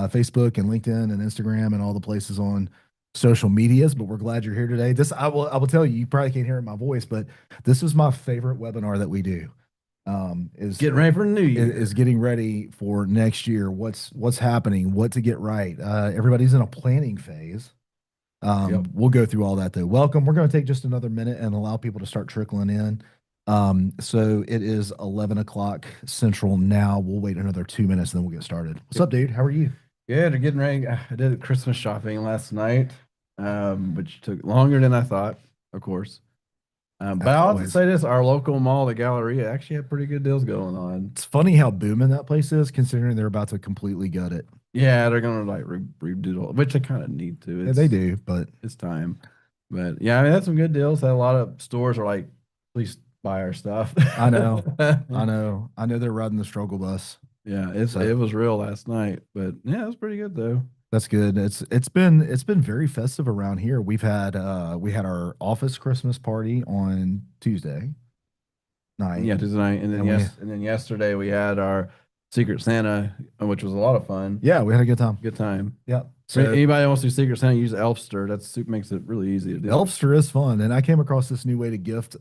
Facebook and LinkedIn and Instagram and all the places on social medias. But we're glad you're here today. This I will tell you, you probably can't hear it in my voice, but this is my favorite webinar that we do. Is Getting ready for the new year. is getting ready for next year. What's happening? What to get right? Everybody's in a planning phase. Yep. We'll go through all that though. Welcome. We're going to take just another minute and allow people to start trickling in. So it is 11 o'clock Central now. We'll wait another 2 minutes and then we'll get started. What's up, dude? How are you? Yeah, they're getting ready. I did Christmas shopping last night, which took longer than I thought, of course. But As I'll have to always. say this, our local mall, the Galleria, actually had pretty good deals going on. It's funny how booming that place is, considering they're about to completely gut it. Yeah, they're gonna like redo it, which they kind of need to. Yeah, they do, but It's time. But yeah, I mean, that's some good deals. Had a lot of stores are like, please buy our stuff. I know, I know they're riding the struggle bus. Yeah, So it was real last night, but yeah, it was pretty good though. that's good. It's been very festive around here. We had our office Christmas party on Tuesday night, Yeah, Tuesday night, and then and we and then yesterday we had our Secret Santa, which was a lot of fun. yeah, we had a good time. Good time. Yeah. So Anybody that wants to do Secret Santa, use Elfster. That soup makes it really easy to do. Elfster is fun, and I came across this new way to gift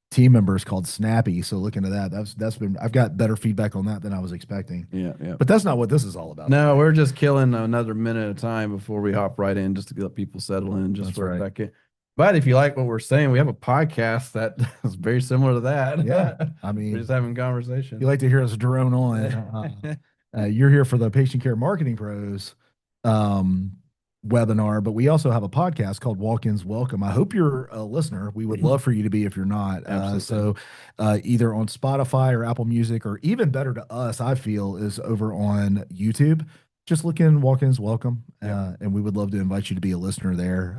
team members called Snappy. So look into that. That's been I've got better feedback on that than I was expecting. Yeah, yeah. But that's not what this is all about. No, we're just killing another minute at a time before we hop right in, just to let people settle in just That's for right. a second. But if you like what we're saying, we have a podcast that is very similar to that. Yeah, I We're mean, just having conversation. you like to hear us drone on. You're here for the Patient Care Marketing Pros um, webinar, but we also have a podcast called Walk-ins Welcome. I hope you're a listener. We would love for you to be if you're not. Either on Spotify or Apple Music, or even better to us, I feel, is over on YouTube. Just look in Walk-ins Welcome, and we would love to invite you to be a listener there.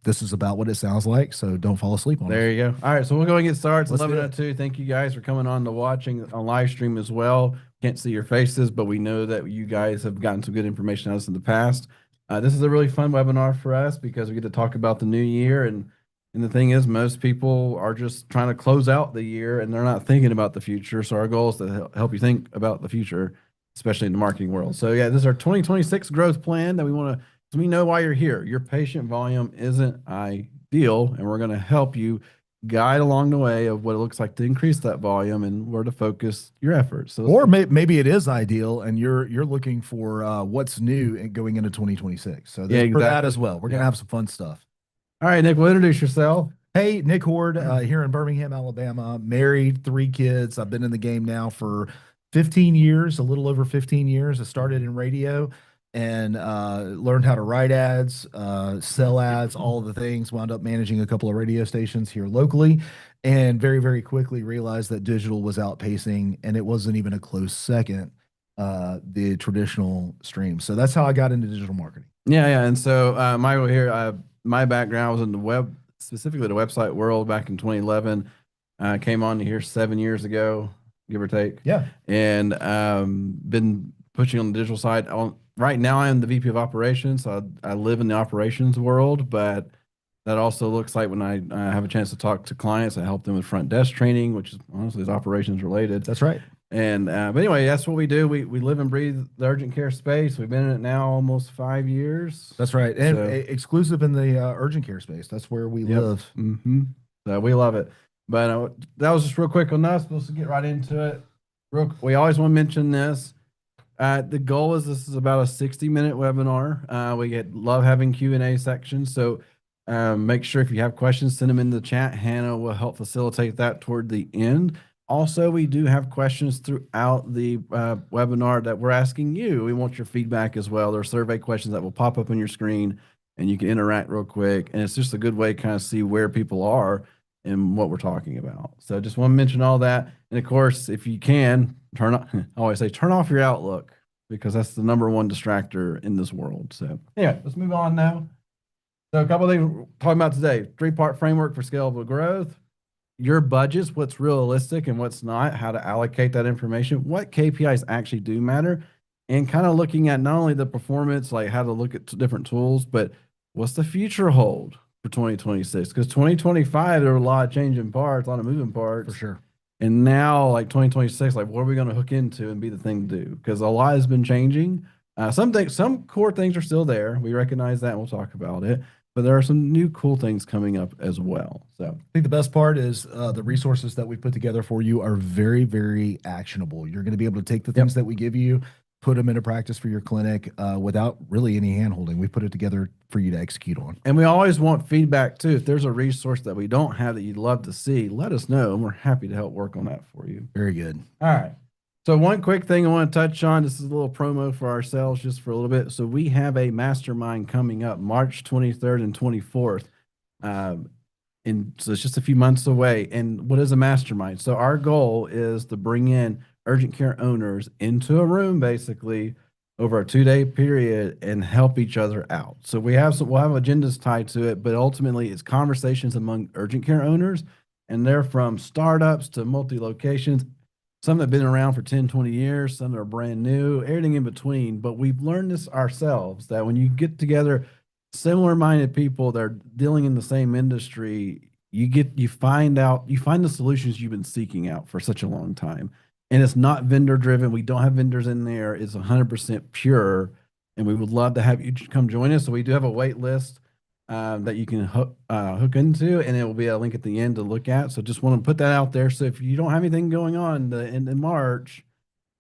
This is about what it sounds like, so don't fall asleep on us. There you go. All right, so we'll go and get started. It's Let's do it. 11:02. Thank you guys for coming on to watching on live stream as well. Can't see your faces, but we know that you guys have gotten some good information out of us in the past. This is a really fun webinar for us because we get to talk about the new year, and the thing is, most people are just trying to close out the year and they're not thinking about the future. So our goal is to help you think about the future, especially in the marketing world. So yeah, this is our 2026 growth plan that we want to. So we know why you're here. Your patient volume isn't ideal, and we're going to help you guide along the way of what it looks like to increase that volume and where to focus your efforts. So Or maybe it is ideal, and you're looking for what's new and going into 2026. So Yeah, for that exactly. as well, we're gonna have some fun stuff. all right, Nick, well, introduce yourself. Hey, Nick Horde, here in Birmingham, Alabama, married, 3 kids. I've been in the game now for 15 years, a little over 15 years. I started in radio and learned how to write ads, sell ads, all of the things. Wound up managing a couple of radio stations here locally, and very, very quickly realized that digital was outpacing, and it wasn't even a close second, the traditional stream. So that's how I got into digital marketing. Yeah, yeah. And so Michael here, my background was in the web, specifically the website world back in 2011. Came on here 7 years ago, give or take. Yeah. And been pushing on the digital side. Right now, I am the VP of operations. So I live in the operations world, but that also looks like when I have a chance to talk to clients, I help them with front desk training, which is honestly is operations related. That's right. And but anyway, that's what we do. We live and breathe the urgent care space. We've been in it now almost 5 years. That's right. And So- exclusive in the urgent care space. That's where we Yep. live. Mm-hmm. So we love it. But that was just real quick on us. Supposed to get right into it. We always want to mention this. The goal is this is about a 60-minute webinar. We love having Q&A sections. So make sure if you have questions, send them in the chat. Hannah will help facilitate that toward the end. Also, we do have questions throughout the webinar that we're asking you. We want your feedback as well. There are survey questions that will pop up on your screen, and you can interact real quick. And it's just a good way to kind of see where people are and what we're talking about. So just want to mention all that. And of course, if you can, I always say, turn off your Outlook, because that's the #1 distractor in this world. So anyway, let's move on now. So a couple of things we're talking about today. 3-part framework for scalable growth. Your budgets, what's realistic and what's not, how to allocate that information, what KPIs actually do matter, and kind of looking at not only the performance, like how to look at different tools, but what's the future hold for 2026? Because 2025, there were a lot of changing parts, a lot of moving parts. For sure. And now, like 2026, like what are we going to hook into and be the thing to do? Because a lot has been changing. Some core things are still there. We recognize that and we'll talk about it, but there are some new cool things coming up as well. So I think the best part is the resources that we put together for you are very, very actionable. You're going to be able to take the things yep. that we give you, put them into practice for your clinic without really any handholding. We put it together for you to execute on. And we always want feedback too. If there's a resource that we don't have that you'd love to see, let us know and we're happy to help work on that for you. Very good. All right. So one quick thing I want to touch on, this is a little promo for ourselves just for a little bit. So we have a mastermind coming up March 23rd and 24th. And so it's just a few months away. And what is a mastermind? So our goal is to bring in urgent care owners into a room basically over a 2-day period and help each other out. So we'll have agendas tied to it, but ultimately it's conversations among urgent care owners, and they're from startups to multi-locations. Some that have been around for 10, 20 years, some that are brand new, everything in between. But we've learned this ourselves that when you get together similar minded people that are dealing in the same industry, you find the solutions you've been seeking out for such a long time. And it's not vendor driven. We don't have vendors in there. It's 100% pure. And we would love to have you come join us. So we do have a wait list that you can hook into, and it will be a link at the end to look at. So just want to put that out there. So if you don't have anything going on in March,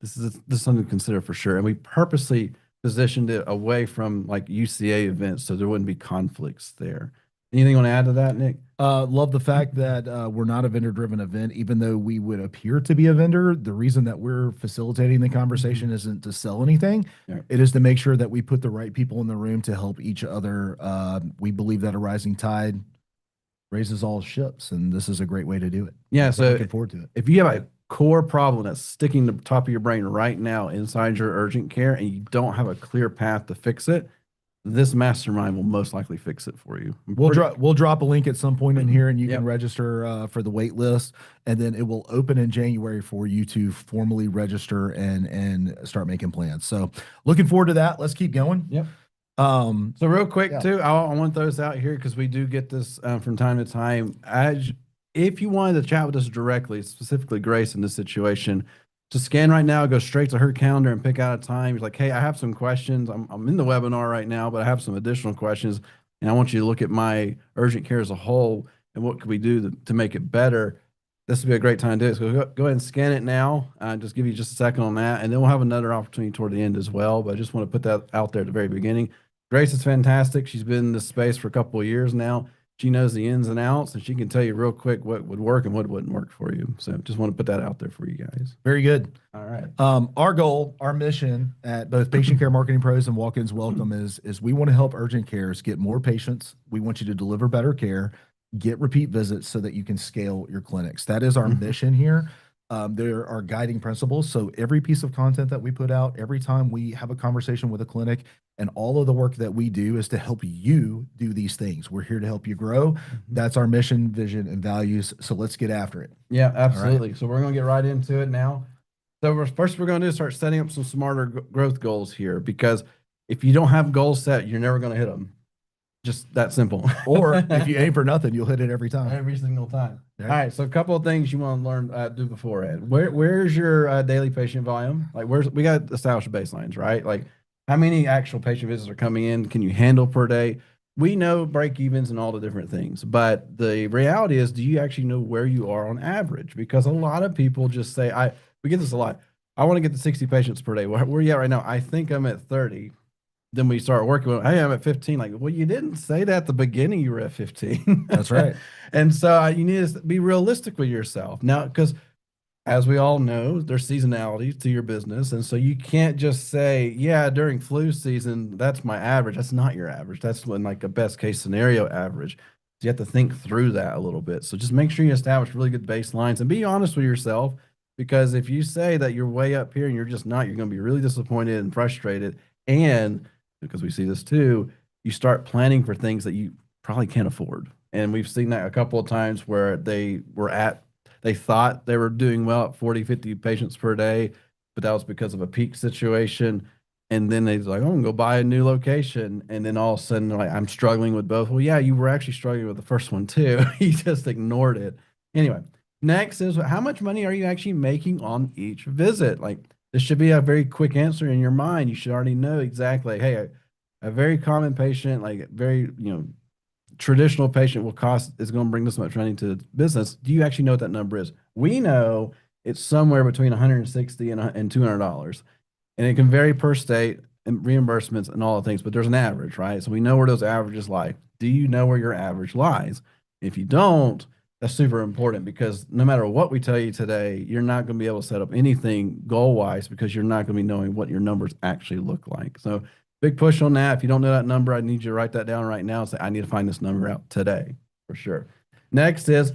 this is something to consider for sure. And we purposely positioned it away from like UCA events so there wouldn't be conflicts there. Anything you want to add to that, Nick? Love the fact that we're not a vendor driven event, even though we would appear to be a vendor. The reason that we're facilitating the conversation isn't to sell anything. Yeah. It is to make sure that we put the right people in the room to help each other. We believe that a rising tide raises all ships, and this is a great way to do it. Yeah. So looking forward to it. If you have a core problem that's sticking to the top of your brain right now inside your urgent care and you don't have a clear path to fix it, this mastermind will most likely fix it for you. We'll drop a link at some point in here, and you Yep. can register for the wait list, and then it will open in January for you to formally register and start making plans. So looking forward to that. Let's keep going. Yep. So real quick too, I want those out here because we do get this from time to time. If you wanted to chat with us directly, specifically Grace in this situation, just scan right now, go straight to her calendar and pick out a time. You're like, hey, I have some questions. I'm in the webinar right now, but I have some additional questions, and I want you to look at my urgent care as a whole and what could we do to make it better. This would be a great time to do it. So go ahead and scan it now. Just give you just a second on that, and then we'll have another opportunity toward the end as well. But I just want to put that out there at the very beginning. Grace is fantastic. She's been in this space for a couple of years now. She knows the ins and outs, and she can tell you real quick what would work and what wouldn't work for you. So just want to put that out there for you guys. Very good. All right. Our goal, our mission at both Patient Care Marketing Pros and Walk-ins Welcome is we want to help urgent cares get more patients. We want you to deliver better care, get repeat visits so that you can scale your clinics. That is our mission here. There are guiding principles. So every piece of content that we put out, every time we have a conversation with a clinic, and all of the work that we do is to help you do these things. We're here to help you grow. That's our mission, vision, and values. So let's get after it. Yeah, absolutely. So we're going to get right into it now. So first we're going to do is start setting up some smarter growth goals here, because if you don't have goals set, you're never going to hit them. Just that simple. Or if you aim for nothing, you'll hit it every time. Every single time. Yeah. All right. So a couple of things you want to learn, do beforehand. Where's your daily patient volume? Like we got to establish baselines, right? Like how many actual patient visits are coming in? Can you handle per day? We know break evens and all the different things, but the reality is, do you actually know where you are on average? Because a lot of people just say, we get this a lot. I want to get to 60 patients per day. Where are you at right now? I think I'm at 30. Then we start working with, hey, I'm at 15. Like, well, you didn't say that at the beginning you were at 15. That's right. And so you need to be realistic with yourself. Now, because as we all know, there's seasonality to your business. And so you can't just say, yeah, during flu season, that's my average. That's not your average. That's when like a best case scenario average. So you have to think through that a little bit. So just make sure you establish really good baselines and be honest with yourself. Because if you say that you're way up here and you're just not, you're going to be really disappointed and frustrated. And because we see this too, you start planning for things that you probably can't afford. And we've seen that a couple of times where they thought they were doing well at 40, 50 patients per day, but that was because of a peak situation. And then they're like, oh, I'm going to go buy a new location. And then all of a sudden, they're like, I'm struggling with both. Well, yeah, you were actually struggling with the first one too. You just ignored it. Anyway, next is how much money are you actually making on each visit? Like, This should be a very quick answer in your mind. You should already know exactly, hey, a very common patient, like very, traditional patient will cost is going to bring this much money to the business. Do you actually know what that number is? We know it's somewhere between 160 and $200, and it can vary per state and reimbursements and all the things, but there's an average, right? So we know where those averages lie. Do you know where your average lies? If you don't, that's super important because no matter what we tell you today, you're not going to be able to set up anything goal wise because you're not going to be knowing what your numbers actually look like. So big push on that. If you don't know that number, I need you to write that down right now and say, I need to find this number out today for sure. Next is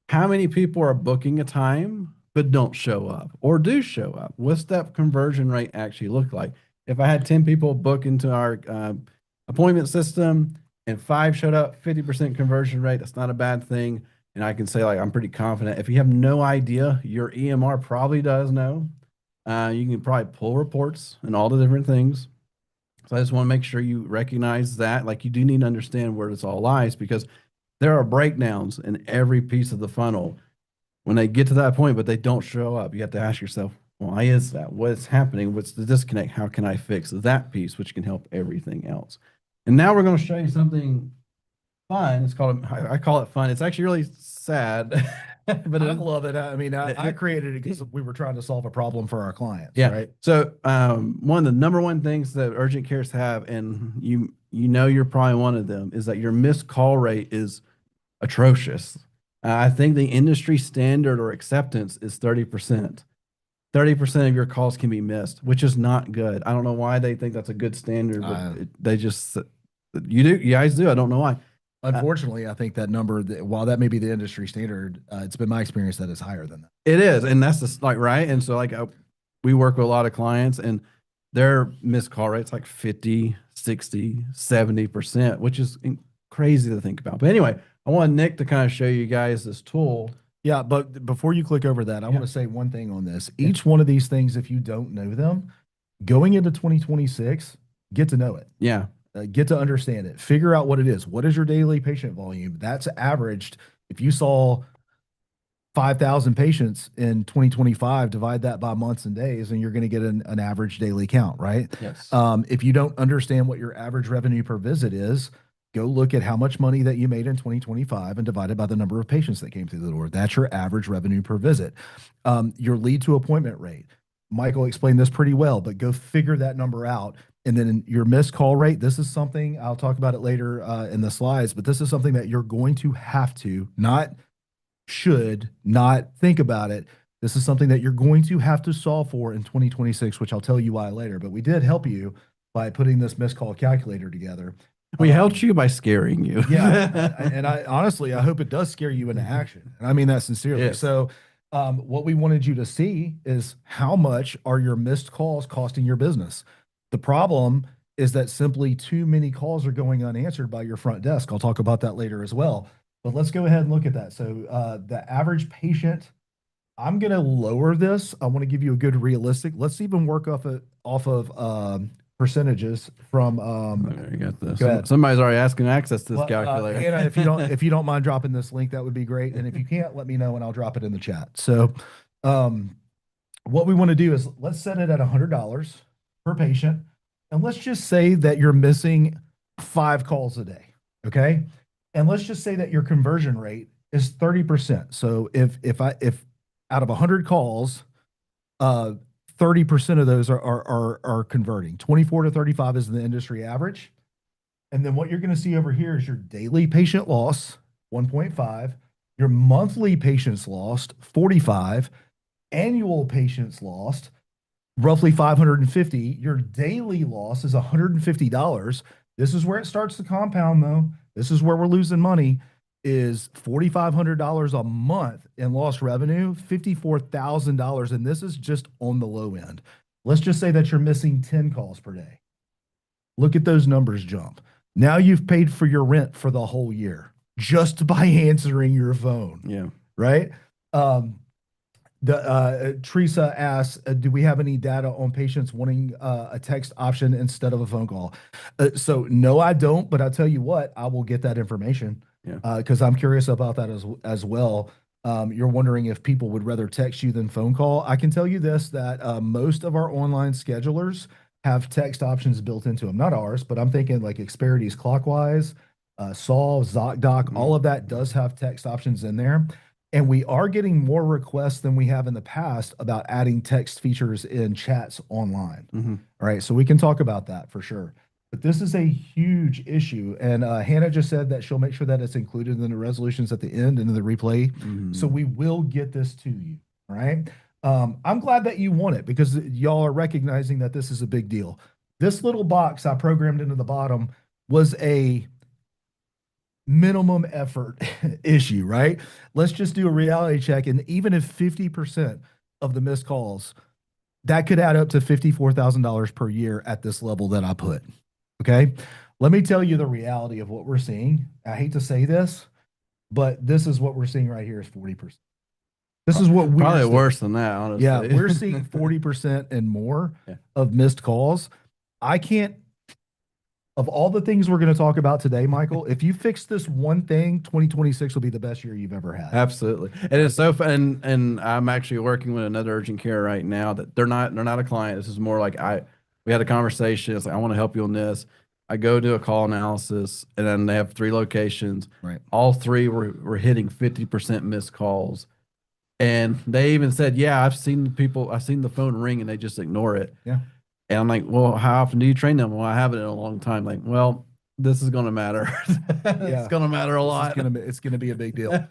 how many people are booking a time but don't show up or do show up? What's that conversion rate actually look like? If I had 10 people book into our appointment system and five showed up, 50% conversion rate, that's not a bad thing. And I can say, like, I'm pretty confident. If you have no idea, your EMR probably does know. You can probably pull reports and all the different things. So I just want to make sure you recognize that. Like, you do need to understand where this all lies because there are breakdowns in every piece of the funnel when they get to that point, but they don't show up. You have to ask yourself, why is that? What's happening? What's the disconnect? How can I fix that piece, which can help everything else? And now we're going to show you something fun. It's called, I call it fun. It's actually really sad, but I love it. I mean, I created it because we were trying to solve a problem for our clients, yeah. right? So one of the number one things that urgent cares have, and you know you're probably one of them, is that your missed call rate is atrocious. I think the industry standard or acceptance is 30%. 30% of your calls can be missed, which is not good. I don't know why they think that's a good standard, but they just you guys do. I don't know why. Unfortunately, I think that number, while that may be the industry standard, it's been my experience that it's higher than that. It is, and that's just like right. And so like we work with a lot of clients, and their missed call rates like 50, 60, 70%, which is crazy to think about. But anyway, I want Nick to kind of show you guys this tool. Yeah, but before you click over that, I want to say one thing on this. Each one of these things, if you don't know them, going into 2026, get to know it. Yeah. Get to understand it. Figure out what it is. What is your daily patient volume? That's averaged. If you saw 5,000 patients in 2025, divide that by months and days, and you're going to get an average daily count, right? Yes. If you don't understand what your average revenue per visit is, go look at how much money that you made in 2025 and divide it by the number of patients that came through the door. That's your average revenue per visit. Your lead to appointment rate. Michael explained this pretty well, but go figure that number out. And then your missed call rate, this is something, I'll talk about it later in the slides, but this is something that you're going to have to, not should, not think about it. This is something that you're going to have to solve for in 2026, which I'll tell you why later. But we did help you by putting this missed call calculator together. We helped you by scaring you. Yeah. And I honestly, I hope it does scare you into action. And I mean that sincerely. Yes. So what we wanted you to see is how much are your missed calls costing your business? The problem is that simply too many calls are going unanswered by your front desk. I'll talk about that later as well. But let's go ahead and look at that. So the average patient, I'm going to lower this. I want to give you a good realistic. Let's even work off of percentages from. There you got this. Go ahead. Somebody's already asking access to this calculator. Hannah, if you don't mind dropping this link, that would be great. And if you can't, let me know and I'll drop it in the chat. So, what we want to do is let's set it at $100 per patient, and let's just say that you're missing 5 calls a day. Okay, and let's just say that your conversion rate is 30%. So if out of 100 calls, 30% of those are converting. 24 to 35 is the industry average. And then what you're going to see over here is your daily patient loss, 1.5, your monthly patients lost, 45, annual patients lost, roughly 550. Your daily loss is $150. This is where it starts to compound, though. This is where we're losing money, is $4,500 a month in lost revenue, $54,000. And this is just on the low end. Let's just say that you're missing 10 calls per day. Look at those numbers jump. Now you've paid for your rent for the whole year just by answering your phone. Yeah. Right. Teresa asks, do we have any data on patients wanting a text option instead of a phone call? So no, I don't, but I'll tell you what, I will get that information. Yeah. Because I'm curious about that as well. You're wondering if people would rather text you than phone call. I can tell you this, that most of our online schedulers have text options built into them. Not ours, but I'm thinking like Xperity's Clockwise, Solve, ZocDoc, all of that does have text options in there. And we are getting more requests than we have in the past about adding text features in chats online. Mm-hmm. All right, so we can talk about that for sure. But this is a huge issue. And Hannah just said that she'll make sure that it's included in the resolutions at the end and in the replay. Mm-hmm. So we will get this to you. All right. I'm glad that you want it because y'all are recognizing that this is a big deal. This little box I programmed into the bottom was a minimum effort issue, right? Let's just do a reality check. And even if 50% of the missed calls, that could add up to $54,000 per year at this level that I put. Okay. Let me tell you the reality of what we're seeing. I hate to say this, but this is what we're seeing right here is 40%. This is what we're probably seeing. worse than that, honestly. Yeah, we're seeing 40% and more of missed calls. I can't, of all the things we're going to talk about today, Michael, if you fix this one thing, 2026 will be the best year you've ever had. Absolutely. And it's so fun. And I'm actually working with another urgent care right now that they're not a client. This is more like we had a conversation. It's like, I want to help you on this. I go do a call analysis and then they have 3 locations. Right. All 3 were hitting 50% missed calls. And they even said, yeah, I've seen the phone ring and they just ignore it. Yeah. And I'm like, well, how often do you train them? Well, I haven't in a long time. Like, well, this is going to matter. It's going to matter a lot. It's going to be a big deal.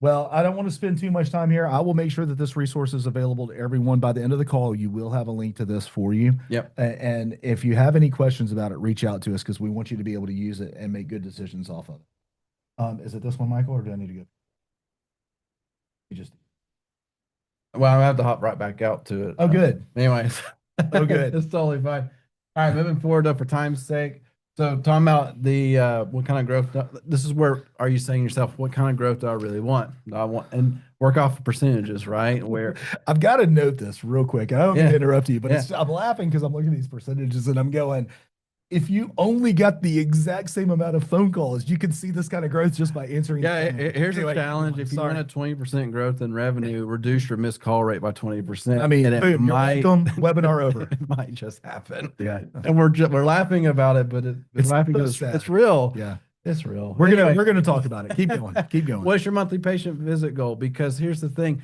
Well, I don't want to spend too much time here. I will make sure that this resource is available to everyone by the end of the call. You will have a link to this for you. Yep. And if you have any questions about it, reach out to us because we want you to be able to use it and make good decisions off of it. Is it this one, Michael, or do I need to go? You just. Well, I have to hop right back out to it. Oh, good. Anyways. Oh, good. It's totally fine. All right, moving forward though, for time's sake. So talking about the what kind of growth, this is where are you saying yourself, what kind of growth do I really want? Do I want and work off of percentages, right? Where I've got to note this real quick. I don't mean to interrupt you, but Yeah. I'm laughing because I'm looking at these percentages and I'm going, if you only got the exact same amount of phone calls, you can see this kind of growth just by answering. Yeah, here's Anyway, a challenge. If you want a 20% growth in revenue, reduce your missed call rate by 20%. I mean, and it boom, you're might welcome. Webinar over. it might just happen. Yeah. And we're laughing about it, but it's laughing so because sad. it's real. Yeah. It's real. We're Anyway. gonna talk about it. Keep going. Keep going. What's your monthly patient visit goal? Because here's the thing.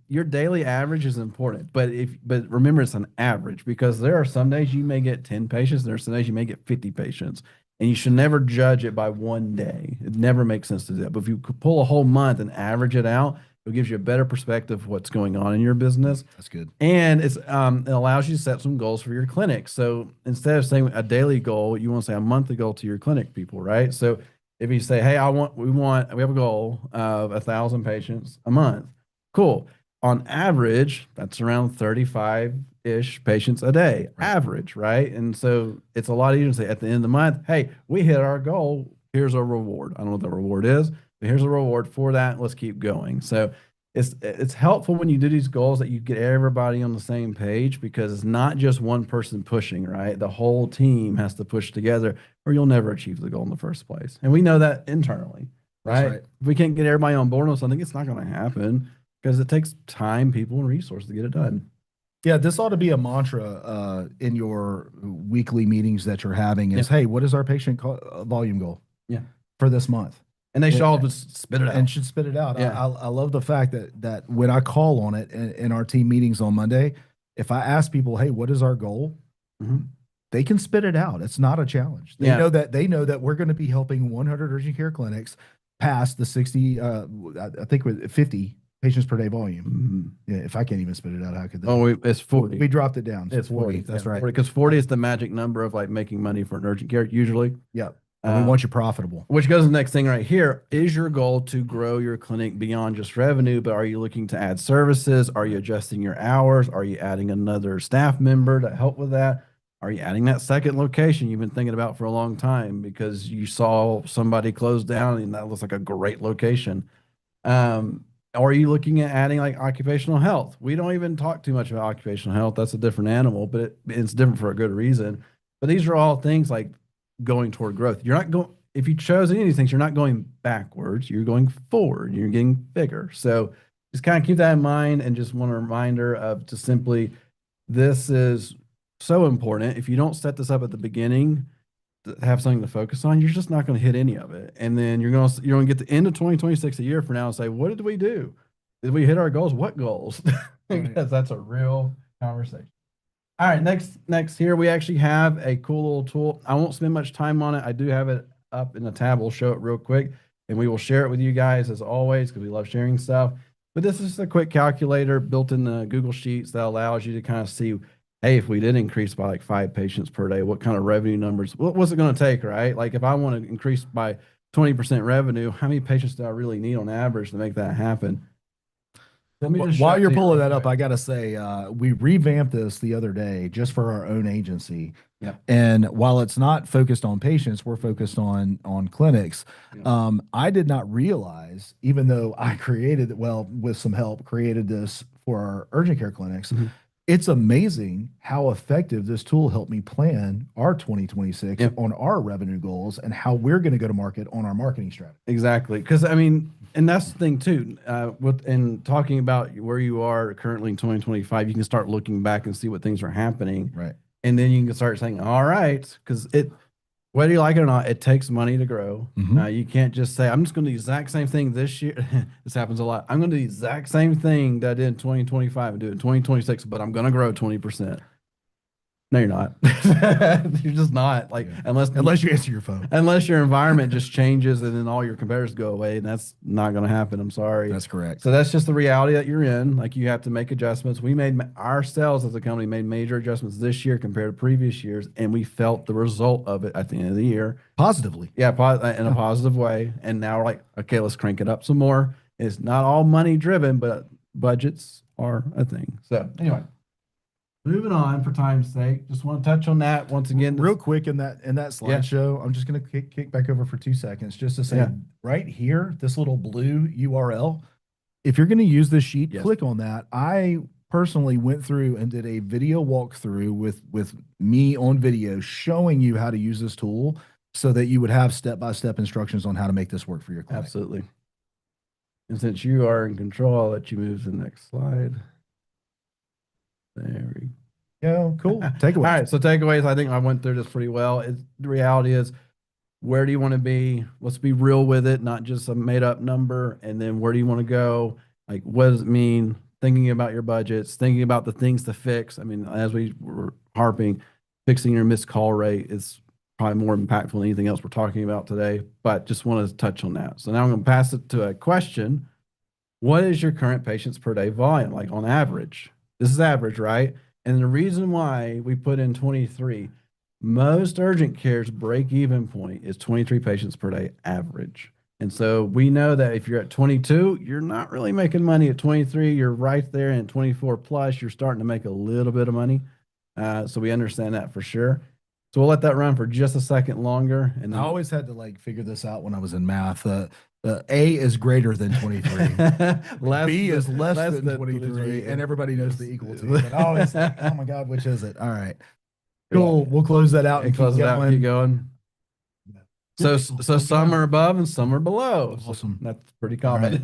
Your daily average is important, but remember it's an average because there are some days you may get 10 patients, and there are some days you may get 50 patients, and you should never judge it by one day. It never makes sense to do that. But if you could pull a whole month and average it out, it gives you a better perspective of what's going on in your business. That's good. And it allows you to set some goals for your clinic. So instead of saying a daily goal, you want to say a monthly goal to your clinic people, right? So if you say, hey, we have a goal of 1,000 patients a month. Cool. On average, that's around 35-ish patients a day, average, right? And so it's a lot easier to say at the end of the month, hey, we hit our goal. Here's a reward. I don't know what the reward is, but here's a reward for that. Let's keep going. So it's helpful when you do these goals that you get everybody on the same page because it's not just one person pushing, right? The whole team has to push together or you'll never achieve the goal in the first place. And we know that internally, right? If we can't get everybody on board on something, it's not going to happen. Because it takes time, people, and resources to get it done. Yeah, this ought to be a mantra in your weekly meetings that you're having is, hey, what is our patient volume goal for this month? And they should all just spit it out. And should spit it out. Yeah. I love the fact that when I call on it in our team meetings on Monday, if I ask people, hey, what is our goal? They can spit it out. It's not a challenge. They know that we're going to be helping 100 urgent care clinics past the 60, I think with 50 patients per day volume. Yeah, if I can't even spit it out, how could that? Oh, it's 40. We dropped it down. It's 40. That's right. Because 40 is the magic number of like making money for an urgent care usually. Yeah. And we want you profitable. Which goes to the next thing right here. Is your goal to grow your clinic beyond just revenue, but are you looking to add services? Are you adjusting your hours? Are you adding another staff member to help with that? Are you adding that second location you've been thinking about for a long time because you saw somebody close down and that looks like a great location? Are you looking at adding like occupational health? We don't even talk too much about occupational health. That's a different animal, but it's different for a good reason. But these are all things like going toward growth. You're not going, if you chose any of these things, you're not going backwards, you're going forward, you're getting bigger. So just kind of keep that in mind and just want a reminder of to simply, this is so important. If you don't set this up at the beginning, to have something to focus on, you're just not going to hit any of it. And then you're going to get the end of 2026 a year from now and say, what did we do? Did we hit our goals? What goals? Right. Because that's a real conversation. All right, next here we actually have a cool little tool. I won't spend much time on it. I do have it up in the tab. We'll show it real quick, and we will share it with you guys as always because we love sharing stuff. But this is a quick calculator built in the Google Sheets that allows you to kind of see, hey, if we did increase by like 5 patients per day, what kind of revenue numbers? What's it going to take, right? Like if I want to increase by 20% revenue, how many patients do I really need on average to make that happen? Let me just show While it you're to you pulling real that up, quick. I gotta say, we revamped this the other day just for our own agency. Yeah. And while it's not focused on patients, we're focused on clinics. Yeah. I did not realize, even though I created, well, with some help, created this for our urgent care clinics. Mhm. It's amazing how effective this tool helped me plan our 2026 Yeah. on our revenue goals and how we're going to go to market on our marketing strategy. Exactly. Because I mean, and that's the thing too. With and talking about where you are currently in 2025, you can start looking back and see what things are happening, Right. and then you can start saying, "All right," because it, whether you like it or not, it takes money to grow. Mhm. You can't just say, "I'm just going to do the exact same thing this year." This happens a lot. I'm going to do the exact same thing that I did in 2025 and do it in 2026, but I'm going to grow 20%. No, you're not. You're just not like Yeah. unless Unless you answer your phone. unless your environment just changes and then all your comparisons go away, and that's not going to happen. I'm sorry. That's correct. So that's just the reality that you're in. Like you have to make adjustments. We made ourselves as a company made major adjustments this year compared to previous years, and we felt the result of it at the end of the year. Positively. Yeah, in a positive way. And now we're like, okay, let's crank it up some more. It's not all money driven, but budgets are a thing. So anyway. Moving on for time's sake, just want to touch on that once again. Real quick in that Yeah. slideshow, I'm just going to kick back over for 2 seconds just to say Yeah. right here, this little blue URL. If you're going to use this sheet, Yes. click on that. I personally went through and did a video walkthrough with me on video showing you how to use this tool so that you would have step-by-step instructions on how to make this work for your clinic. Absolutely. And since you are in control, I'll let you move to the next slide. There we go. Cool. Takeaways. All right. So takeaways, I think I went through this pretty well. The reality is, where do you want to be? Let's be real with it, not just a made up number. And then where do you want to go? Like, what does it mean? Thinking about your budgets, thinking about the things to fix. I mean, as we were harping, fixing your missed call rate is probably more impactful than anything else we're talking about today, but just want to touch on that. So now I'm going to pass it to a question. What is your current patients per day volume, like on average? This is average, right? And the reason why we put in 23, most urgent care's break-even point is 23 patients per day average. And so we know that if you're at 22, you're not really making money. At 23, you're right there. And at 24 plus, you're starting to make a little bit of money. So we understand that for sure. So we'll let that run for just a second longer. And I then always had to like figure this out when I was in math. A is greater than 23. B is less than 23. And everybody knows the equal to. But I always like, oh my God, which is it? All right. Cool. Yeah. We'll close that out and keep close it out, keep going. going. So some are above and some are below. Awesome. So that's pretty common.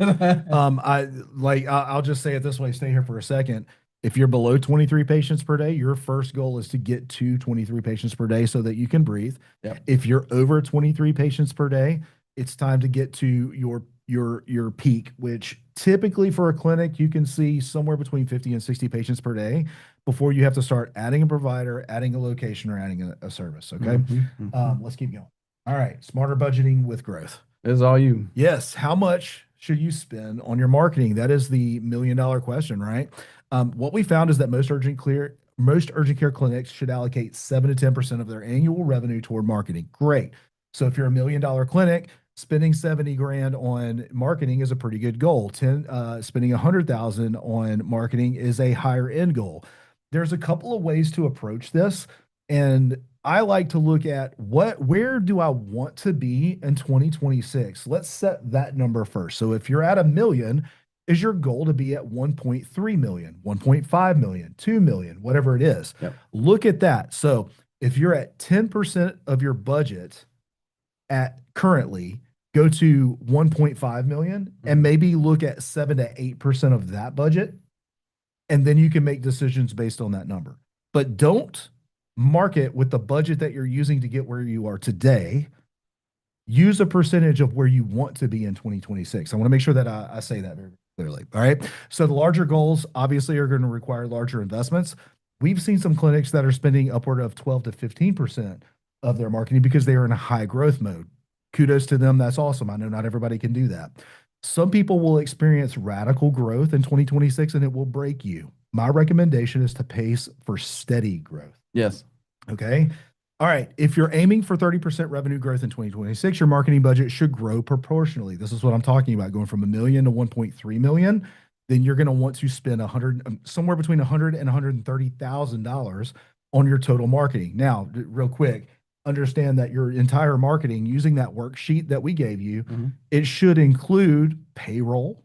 I'll just say it this way, stay here for a second. If you're below 23 patients per day, your first goal is to get to 23 patients per day so that you can breathe. Yep. If you're over 23 patients per day, it's time to get to your peak, which typically for a clinic, you can see somewhere between 50 and 60 patients per day before you have to start adding a provider, adding a location, or adding a service. Okay. Let's keep going. All right. Smarter budgeting with growth. It's all you. Yes. How much should you spend on your marketing? That is the $1 million question, right? What we found is that most urgent care clinics should allocate 7 to 10% of their annual revenue toward marketing. Great. So if you're $1 million clinic, spending 70 grand on marketing is a pretty good goal. Spending 100,000 on marketing is a higher end goal. There's a couple of ways to approach this, and I like to look at where do I want to be in 2026? Let's set that number first. So if you're at $1 million, is your goal to be at 1.3 million, 1.5 million, 2 million, whatever it is? Yep. Look at that. So if you're at 10% of your budget at currently, go to 1.5 million and maybe look at 7 to 8% of that budget, and then you can make decisions based on that number. But don't market with the budget that you're using to get where you are today. Use a percentage of where you want to be in 2026. I want to make sure that I say that very clearly. All right. So the larger goals obviously are going to require larger investments. We've seen some clinics that are spending upward of 12 to 15% of their marketing because they are in a high growth mode. Kudos to them. That's awesome. I know not everybody can do that. Some people will experience radical growth in 2026 and it will break you. My recommendation is to pace for steady growth. Yes. Okay. All right. If you're aiming for 30% revenue growth in 2026, your marketing budget should grow proportionally. This is what I'm talking about, going from a million to 1.3 million. Then you're going to want to spend somewhere between 100 and $130,000 on your total marketing. Now, real quick, understand that your entire marketing, using that worksheet that we gave you, it should include payroll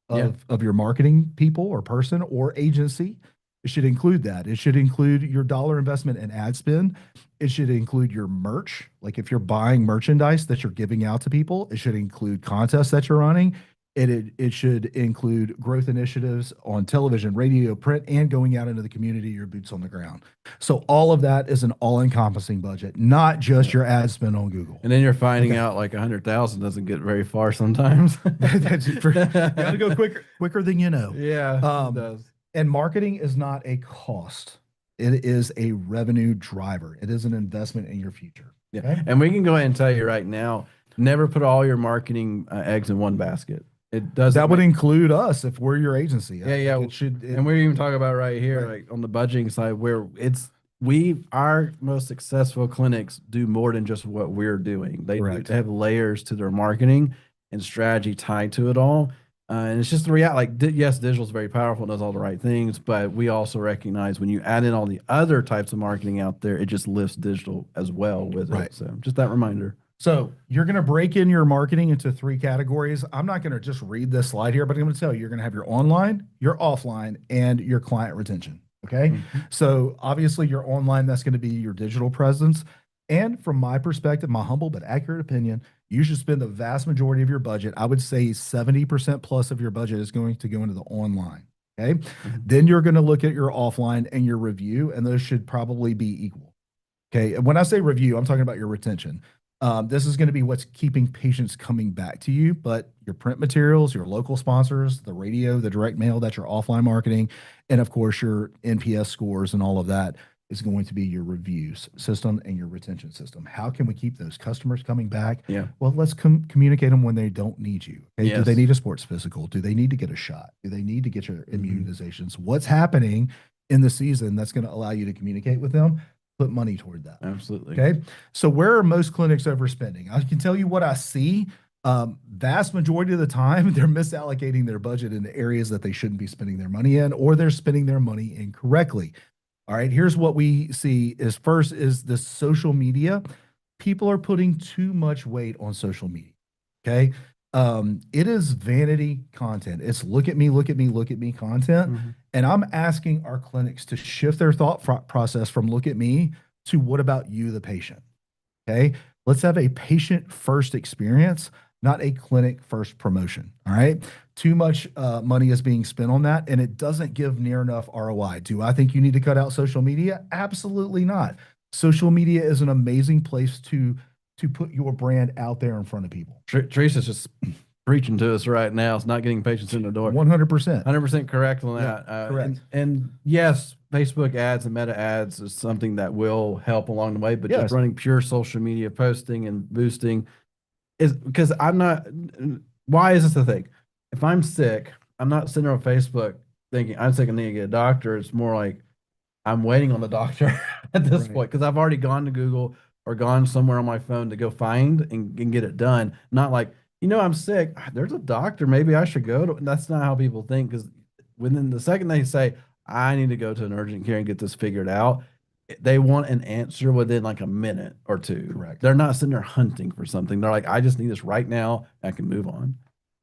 of your marketing people or person or agency. It should include that. It should include your dollar investment and ad spend. It should include your merch. Like if you're buying merchandise that you're giving out to people, it should include contests that you're running. It should include growth initiatives on television, radio, print, and going out into the community, your boots on the ground. So all of that is an all-encompassing budget, not just your ad spend on Google. And then you're finding out like 100,000 doesn't get very far sometimes. You got to go quicker than you know. Yeah, it does. And marketing is not a cost. It is a revenue driver. It is an investment in your future. Yeah. Okay? And we can go ahead and tell you right now, never put all your marketing eggs in one basket. It does. That would include us if we're your agency. Yeah. It should. And we're even talking about right here, like on the budgeting side, where our most successful clinics do more than just what we're doing. They have layers to their marketing and strategy tied to it all. And it's just the reality. Like, yes, digital is very powerful, does all the right things, but we also recognize when you add in all the other types of marketing out there, it just lifts digital as well with it. So just that reminder. So you're going to break in your marketing into 3 categories. I'm not going to just read this slide here, but I'm going to tell you, you're going to have your online, your offline, and your client retention. Okay. So obviously your online, that's going to be your digital presence. And from my perspective, my humble but accurate opinion, you should spend the vast majority of your budget. I would say 70% plus of your budget is going to go into the online. Okay. Then you're going to look at your offline and your review, and those should probably be equal. Okay. And when I say review, I'm talking about your retention. This is going to be what's keeping patients coming back to you, but your print materials, your local sponsors, the radio, the direct mail, that's your offline marketing. And of course, your NPS scores and all of that is going to be your reviews system and your retention system. How can we keep those customers coming back? Yeah. Well, let's communicate them when they don't need you. Okay? Yes. Do they need a sports physical? Do they need to get a shot? Do they need to get your immunizations? What's happening in the season that's going to allow you to communicate with them? Put money toward that. Absolutely. Okay. So where are most clinics overspending? I can tell you what I see. Vast majority of the time, they're misallocating their budget into areas that they shouldn't be spending their money in, or they're spending their money incorrectly. All right. Here's what we see is first is the social media. People are putting too much weight on social media. Okay. It is vanity content. It's look at me, look at me, look at me content. And I'm asking our clinics to shift their thought process from look at me to what about you, the patient? Okay. Let's have a patient first experience, not a clinic first promotion. All right. Too much money is being spent on that, and it doesn't give near enough ROI. Do I think you need to cut out social media? Absolutely not. Social media is an amazing place to put your brand out there in front of people. Teresa's just preaching to us right now. It's not getting patients in the door. 100%. 100% correct on that. Correct. And yes, Facebook ads and meta ads is something that will help along the way, but just running pure social media posting and boosting is because why is this the thing? If I'm sick, I'm not sitting on Facebook thinking I'm sick and need to get a doctor. It's more like I'm waiting on the doctor at this point because I've already gone to Google or gone somewhere on my phone to go find and get it done. Not like, I'm sick. There's a doctor. Maybe I should go to. That's not how people think, because within the second they say, I need to go to an urgent care and get this figured out, they want an answer within like a minute or two. Correct. They're not sitting there hunting for something. They're like, I just need this right now. I can move on.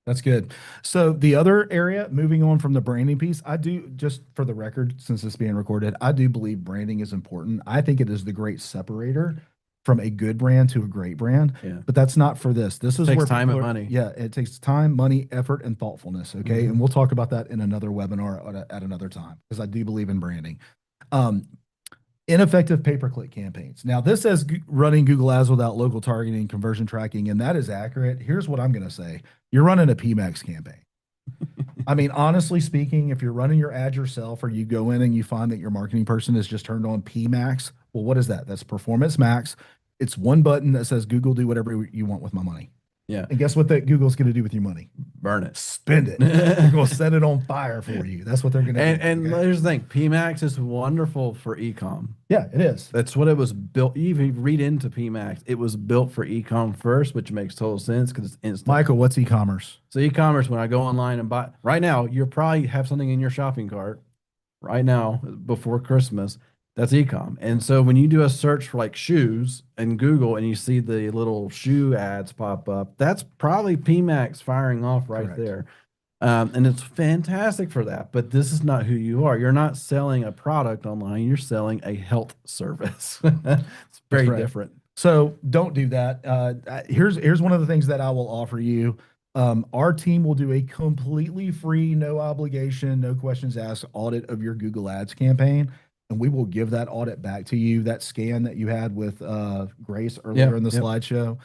That's good. So the other area, moving on from the branding piece, I do, just for the record, since it's being recorded, I do believe branding is important. I think it is the great separator from a good brand to a great brand. Yeah. But that's not for this. This is Takes where time people and are, money. yeah, it takes time, money, effort, and thoughtfulness. Okay. And we'll talk about that in another webinar at another time because I do believe in branding. Um, Ineffective pay-per-click campaigns. Now, this says running Google Ads without local targeting, conversion tracking, and that is accurate. Here's what I'm going to say. You're running a PMAX campaign. I mean, honestly speaking, if you're running your ad yourself or you go in and you find that your marketing person has just turned on PMAX, well, what is that? That's Performance Max. It's one button that says, Google, do whatever you want with my money. Yeah. And guess what that Google's going to do with your money? Burn it. Spend it. They're going to set it on fire for you. That's what they're going to do. And Okay? here's the thing, PMAX is wonderful for ecom. Yeah, it is. That's what it was built. You even read into PMAX, it was built for ecom first, which makes total sense because it's instant. Michael, what's e-commerce? So e-commerce, when I go online and buy right now, you probably have something in your shopping cart right now before Christmas. That's ecom. And so when you do a search for like shoes in Google and you see the little shoe ads pop up, that's probably PMAX firing off right Correct. there. And it's fantastic for that. But this is not who you are. You're not selling a product online. You're selling a health service. It's very right. different. So don't do that. Here's one of the things that I will offer you. Our team will do a completely free, no obligation, no questions asked audit of your Google Ads campaign, and we will give that audit back to you. That scan that you had with Grace earlier in the slideshow,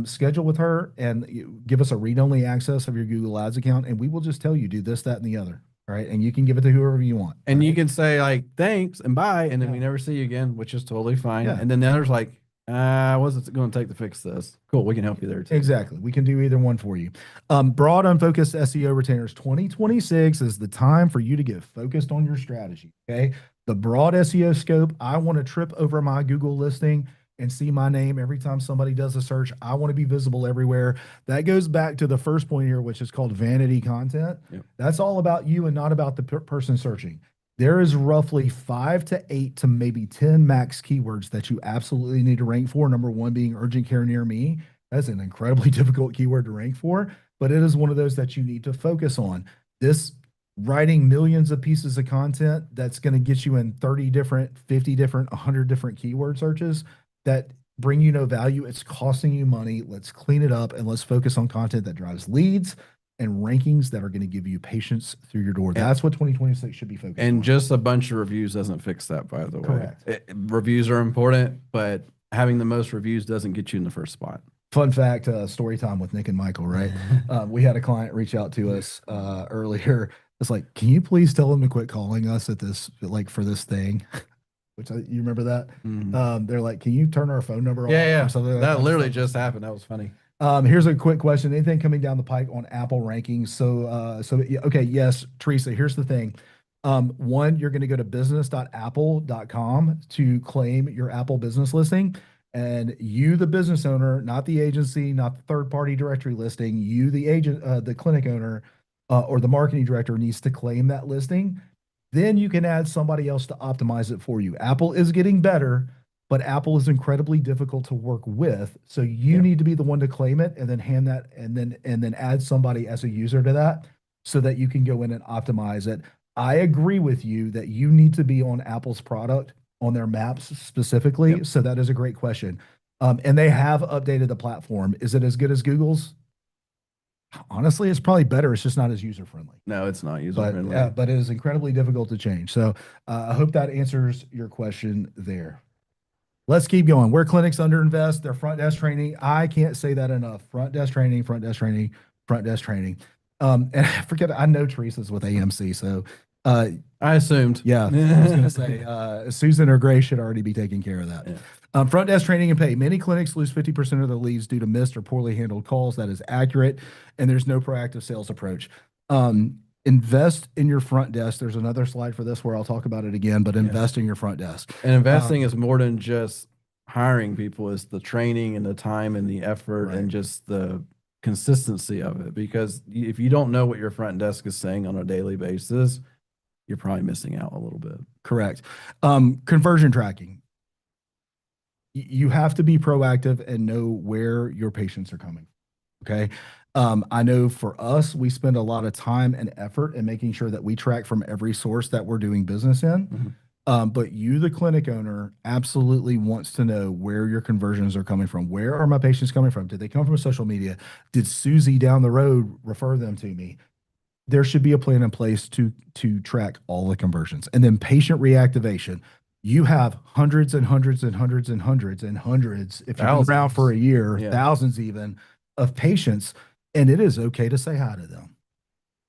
schedule with her and give us a read-only access of your Google Ads account, and we will just tell you do this, that, and the other. All right, and you can give it to whoever you want. And right? you can say like thanks and bye, and then Yeah. we never see you again, which is totally fine. Yeah. And then the other's like, what's it going to take to fix this? Cool, we can help you there too. Exactly. We can do either one for you. Broad, unfocused SEO retainers 2026 is the time for you to get focused on your strategy. Okay. The broad SEO scope. I want to trip over my Google listing and see my name every time somebody does a search. I want to be visible everywhere. That goes back to the first point here, which is called vanity content. Yep. That's all about you and not about the person searching. There is roughly 5 to 8 to maybe 10 max keywords that you absolutely need to rank for. Number one being urgent care near me. That's an incredibly difficult keyword to rank for, but it is one of those that you need to focus on. This writing millions of pieces of content that's going to get you in 30 different, 50 different, 100 different keyword searches that bring you no value. It's costing you money. Let's clean it up and let's focus on content that drives leads and rankings that are going to give you patience through your door. That's what 2026 should be focused on. And just a bunch of reviews doesn't fix that, by the way. Correct. Reviews are important, but having the most reviews doesn't get you in the first spot. Fun fact, story time with Nick and Michael, right? We had a client reach out to us earlier. It's like, can you please tell them to quit calling us at this, like for this thing? Which you remember that? They're like, can you turn our phone number off? Yeah. Or something like That literally just happened. That was funny. Here's a quick question. Anything coming down the pike on Apple rankings? Okay, yes, Teresa, here's the thing. One, you're going to go to business.apple.com to claim your Apple business listing. And you, the business owner, not the agency, not the third-party directory listing, you, the agent, the clinic owner, or the marketing director needs to claim that listing. Then you can add somebody else to optimize it for you. Apple is getting better, but Apple is incredibly difficult to work with. So you need to be the one to claim it and then hand that and then add somebody as a user to that so that you can go in and optimize it. I agree with you that you need to be on Apple's product on their maps specifically. Yep. So that is a great question. And they have updated the platform. Is it as good as Google's? Honestly, it's probably better. It's just not as user friendly. No, it's not user friendly. But it is incredibly difficult to change. So I hope that answers your question there. Let's keep going. Where clinics underinvest, their front desk training. I can't say that enough. Front desk training, front desk training, front desk training. And I forget, I know Teresa's with AMC. So I assumed. Yeah, I was going to say Susan or Grace should already be taking care of that. Yeah. Front desk training and pay. Many clinics lose 50% of their leads due to missed or poorly handled calls. That is accurate. And there's no proactive sales approach. Invest in your front desk. There's another slide for this where I'll talk about it again, but invest in your front desk. And investing is more than just hiring people. It's the training and the time and the effort and just the consistency of it. Because if you don't know what your front desk is saying on a daily basis, you're probably missing out a little bit. Correct. Conversion tracking. You have to be proactive and know where your patients are coming. Okay. I know for us, we spend a lot of time and effort in making sure that we track from every source that we're doing business in. But you, the clinic owner, absolutely wants to know where your conversions are coming from. Where are my patients coming from? Did they come from social media? Did Susie down the road refer them to me? There should be a plan in place to track all the conversions. And then patient reactivation. You have hundreds and hundreds and hundreds and hundreds and hundreds, if you've been around for a Thousands. year, Yeah. thousands even, of patients, and it is okay to say hi to them.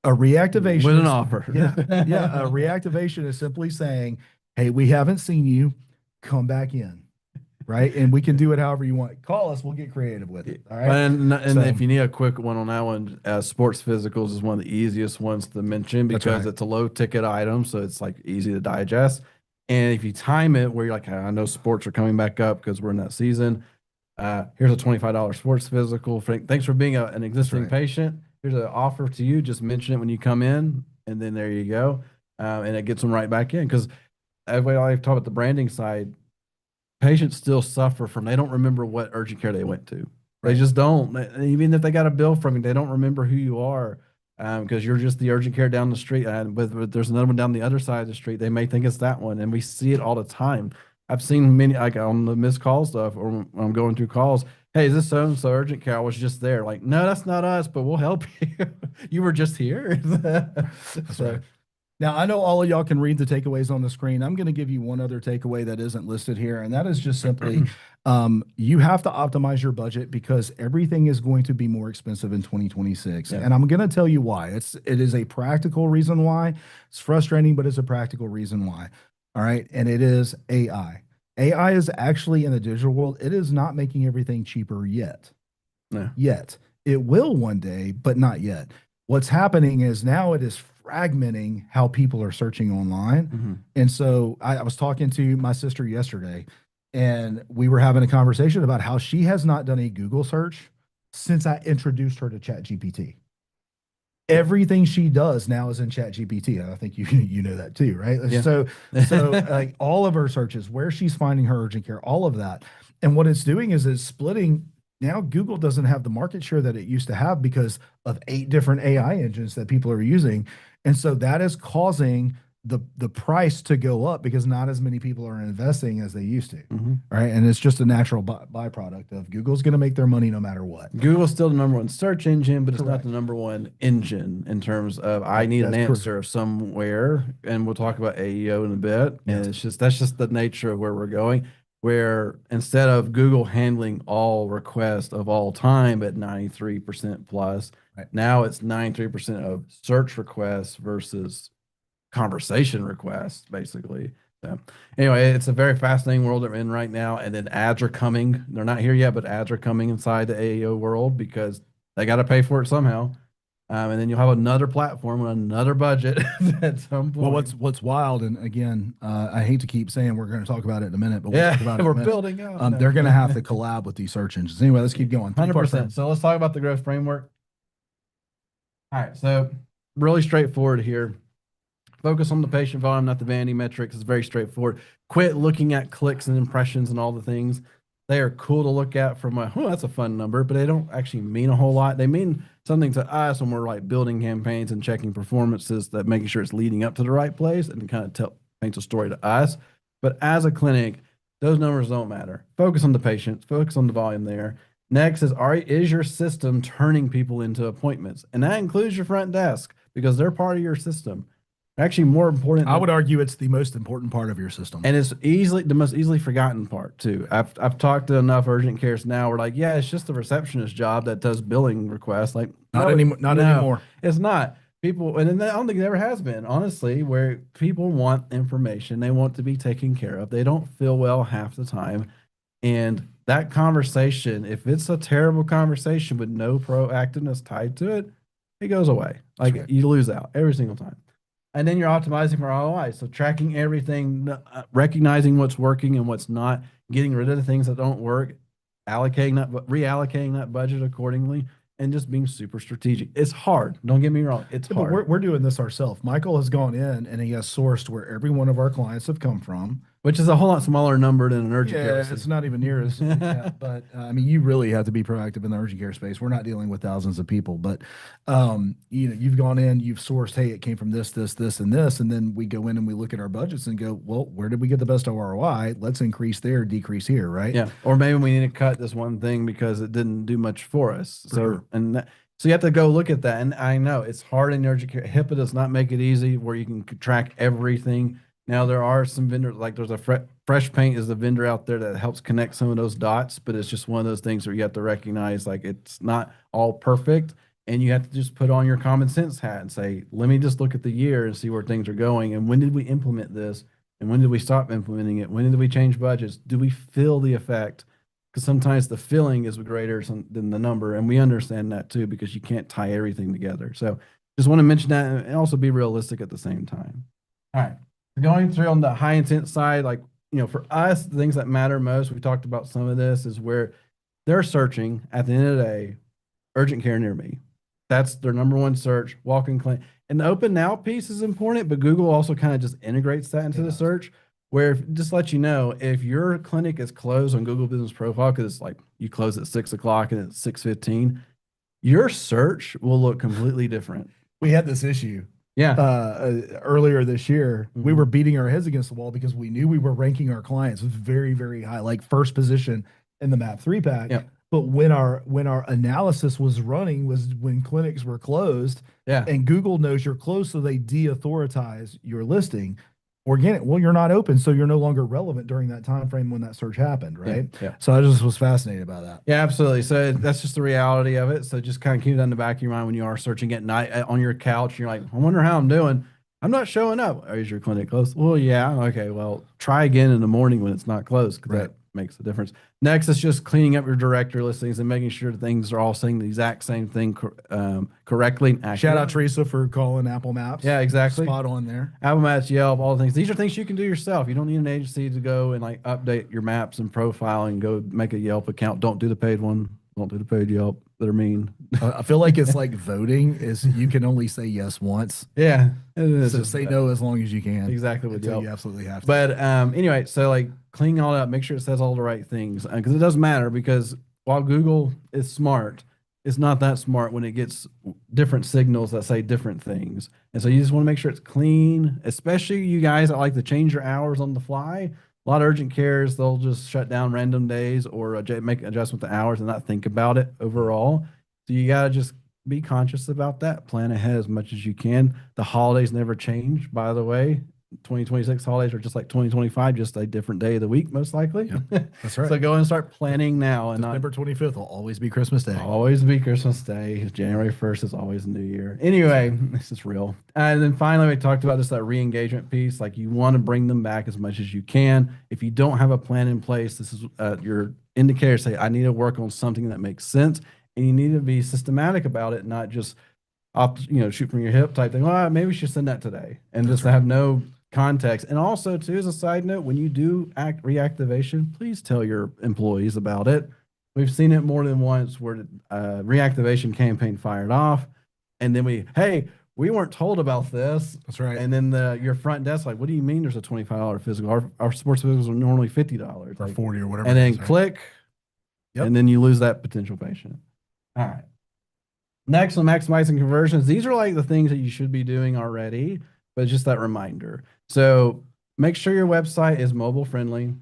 A With reactivation an is, offer. yeah, a reactivation is simply saying, hey, we haven't seen you, come back in, right? And we can do it however you want. Call us, we'll get creative with it. All right. And So if you need a quick one on that one, sports physicals is one of the easiest ones to mention that's because right. it's a low ticket item, so it's like easy to digest. And if you time it where you're like, I know sports are coming back up because we're in that season. Here's a $25 sports physical. Thanks for being an That's existing right. patient. Here's an offer to you. Just mention it when you come in, and then there you go. And it gets them right back in because everybody always talk about the branding side. Patients still suffer from they don't remember what urgent care they went to. They Right. just don't. Even if they got a bill from you, they don't remember who you are because you're just the urgent care down the street. But there's another one down the other side of the street. They may think it's that one, and we see it all the time. I've seen many like on the missed call stuff or when I'm going through calls. Hey, is this so and so urgent care? I was just there. Like, no, that's not us, but we'll help you. You were just here. That's So, right. Now, I know all of y'all can read the takeaways on the screen. I'm going to give you one other takeaway that isn't listed here, and that is just simply you have to optimize your budget because everything is going to be more expensive in 2026. yeah. And I'm going to tell you why. It is a practical reason why. It's frustrating, but it's a practical reason why. All right. And it is AI. AI is actually in the digital world, it is not making everything cheaper yet. No. Yet. It will one day, but not yet. What's happening is now it is fragmenting how people are searching online. Mm-hmm. And so I was talking to my sister yesterday, and we were having a conversation about how she has not done a Google search since I introduced her to ChatGPT. Everything she does now is in ChatGPT. I think you you know that too, right? Yeah. So like all of her searches, where she's finding her urgent care, all of that. And what it's doing is it's splitting. Now Google doesn't have the market share that it used to have because of 8 different AI engines that people are using. And so that is causing the price to go up because not as many people are investing as they used to. Mm-hmm. Right. And it's just a natural byproduct of Google's going to make their money no matter what. Google's still the number one search engine, but it's not Correct. the number one engine in terms of I That, need an that's correct. answer somewhere. And we'll talk about AEO in a bit. And Yes. it's just that's just the nature of where we're going. Where instead of Google handling all requests of all time at 93% plus, Right. now it's 93% of search requests versus conversation requests, basically. So anyway, it's a very fascinating world we're in right now. And then ads are coming. They're not here yet, but ads are coming inside the AEO world because they got to pay for it somehow. And then you'll have another platform with another budget at some point. Well, what's wild, and again, I hate to keep saying we're going to talk about it in a minute, but we'll yeah, talk about it in we're a minute. building up. They're going to have to collab with these search engines. Anyway, let's keep going. 100%. So let's talk about the growth framework. All right. So really straightforward here. Focus on the patient volume, not the vanity metrics. It's very straightforward. Quit looking at clicks and impressions and all the things. They are cool to look at from a, oh, that's a fun number, but they don't actually mean a whole lot. They mean something to us when we're like building campaigns and checking performances, that making sure it's leading up to the right place and kind of paints a story to us. But as a clinic, those numbers don't matter. Focus on the patients, focus on the volume there. Next is your system turning people into appointments? And that includes your front desk because they're part of your system. Actually, more important. I would argue it's the most important part of your system. And it's easily the most easily forgotten part too. I've talked to enough urgent cares now. We're like, yeah, it's just the receptionist job that does billing requests. Like, Not no, anymore. Not anymore. it's not. People, and I don't think it ever has been, honestly, where people want information, they want to be taken care of. They don't feel well half the time. And that conversation, if it's a terrible conversation with no proactiveness tied to it, it goes away. Like right. you lose out every single time. And then you're optimizing for ROI. So tracking everything, recognizing what's working and what's not, getting rid of the things that don't work, reallocating that budget accordingly, and just being super strategic. It's hard. Don't get me wrong. It's hard. But we're doing this ourselves. Michael has gone in and he has sourced where every one of our clients have come from. which is a whole lot smaller number than an urgent care Yeah, it's not even near as yeah, but I mean, you really have to be proactive in the urgent care space. We're not dealing with thousands of people, but you've gone in, you've sourced, hey, it came from this, and this, and then we go in and we look at our budgets and go, well, where did we get the best ROI? Let's increase there, decrease here, right? Yeah, or maybe we need to cut this one thing because it didn't do much for us. For So, sure. so you have to go look at that. And I know it's hard in urgent care. HIPAA does not make it easy where you can track everything. Now there are some vendors like there's a Fresh Paint is the vendor out there that helps connect some of those dots, but it's just one of those things where you have to recognize like it's not all perfect, and you have to just put on your common sense hat and say, let me just look at the year and see where things are going, and when did we implement this? And when did we stop implementing it? When did we change budgets? Do we feel the effect? Because sometimes the feeling is greater than the number. And we understand that too, because you can't tie everything together. So just want to mention that and also be realistic at the same time. All right. Going through on the high intent side, like, for us, the things that matter most, we talked about some of this, is where they're searching at the end of the day, urgent care near me. That's their number one search, walk-in clinic. And the open now piece is important, but Google also kind of just integrates that into the search, where just let you know if your clinic is closed on Google Business Profile, because it's like you close at 6 o'clock and it's 6:15, your search will look completely different. We had this issue. Yeah. Earlier this year, we Mhm. were beating our heads against the wall because we knew we were ranking our clients very, very high, like first position in the Map 3 pack. Yeah. But when our analysis was running was when clinics were closed. Yeah. And Google knows you're closed, so they de-authorize your listing. Organic, well, you're not open, so you're no longer relevant during that time frame when that search happened, right? Yeah. So I just was fascinated by that. Yeah, absolutely. So that's just the reality of it. So just kind of keep that in the back of your mind when you are searching at night on your couch. You're like, I wonder how I'm doing. I'm not showing up. Is your clinic closed? Well, yeah. Okay. Well, try again in the morning when it's not closed, because Right. that makes a difference. Next is just cleaning up your directory listings and making sure things are all saying the exact same thing correctly. Shout out Teresa for calling Apple Maps. Yeah, exactly. Spot on there. Apple Maps, Yelp, all the things. These are things you can do yourself. You don't need an agency to go and like update your maps and profile and go make a Yelp account. Don't do the paid one. Don't do the paid Yelp. They're mean. I feel like it's like voting is you can only say yes once. Yeah. So say no as long as you can. Exactly with until Yelp. you absolutely have to. But anyway, so like cleaning all that, make sure it says all the right things, because it does matter, because while Google is smart, it's not that smart when it gets different signals that say different things. And so you just want to make sure it's clean, especially you guys that like to change your hours on the fly. A lot of urgent cares, they'll just shut down random days or make an adjustment to hours and not think about it overall. So you got to just be conscious about that. Plan ahead as much as you can. The holidays never change, by the way. 2026 holidays are just like 2025, just a different day of the week, most likely. Yep, that's right. So go and start planning now. And December 25th will always be Christmas Day. Always be Christmas Day. January 1st is always New Year. Anyway, this is real. And then finally, we talked about just that re-engagement piece. Like, you want to bring them back as much as you can. If you don't have a plan in place, this is your indicator. Say, I need to work on something that makes sense. And you need to be systematic about it, not just shoot from your hip type thing. Well, maybe we should send that today, and just have no context. And also, too, as a side note, when you do reactivation, please tell your employees about it. We've seen it more than once where reactivation campaign fired off, and then we weren't told about this. That's right. And then your front desk, like, what do you mean there's a $25 physical? Our sports physicals are normally $50 or 40 or whatever. And then click, yep. And then you lose that potential patient. All right. Next on maximizing conversions, these are like the things that you should be doing already, but just that reminder. So make sure your website is mobile friendly.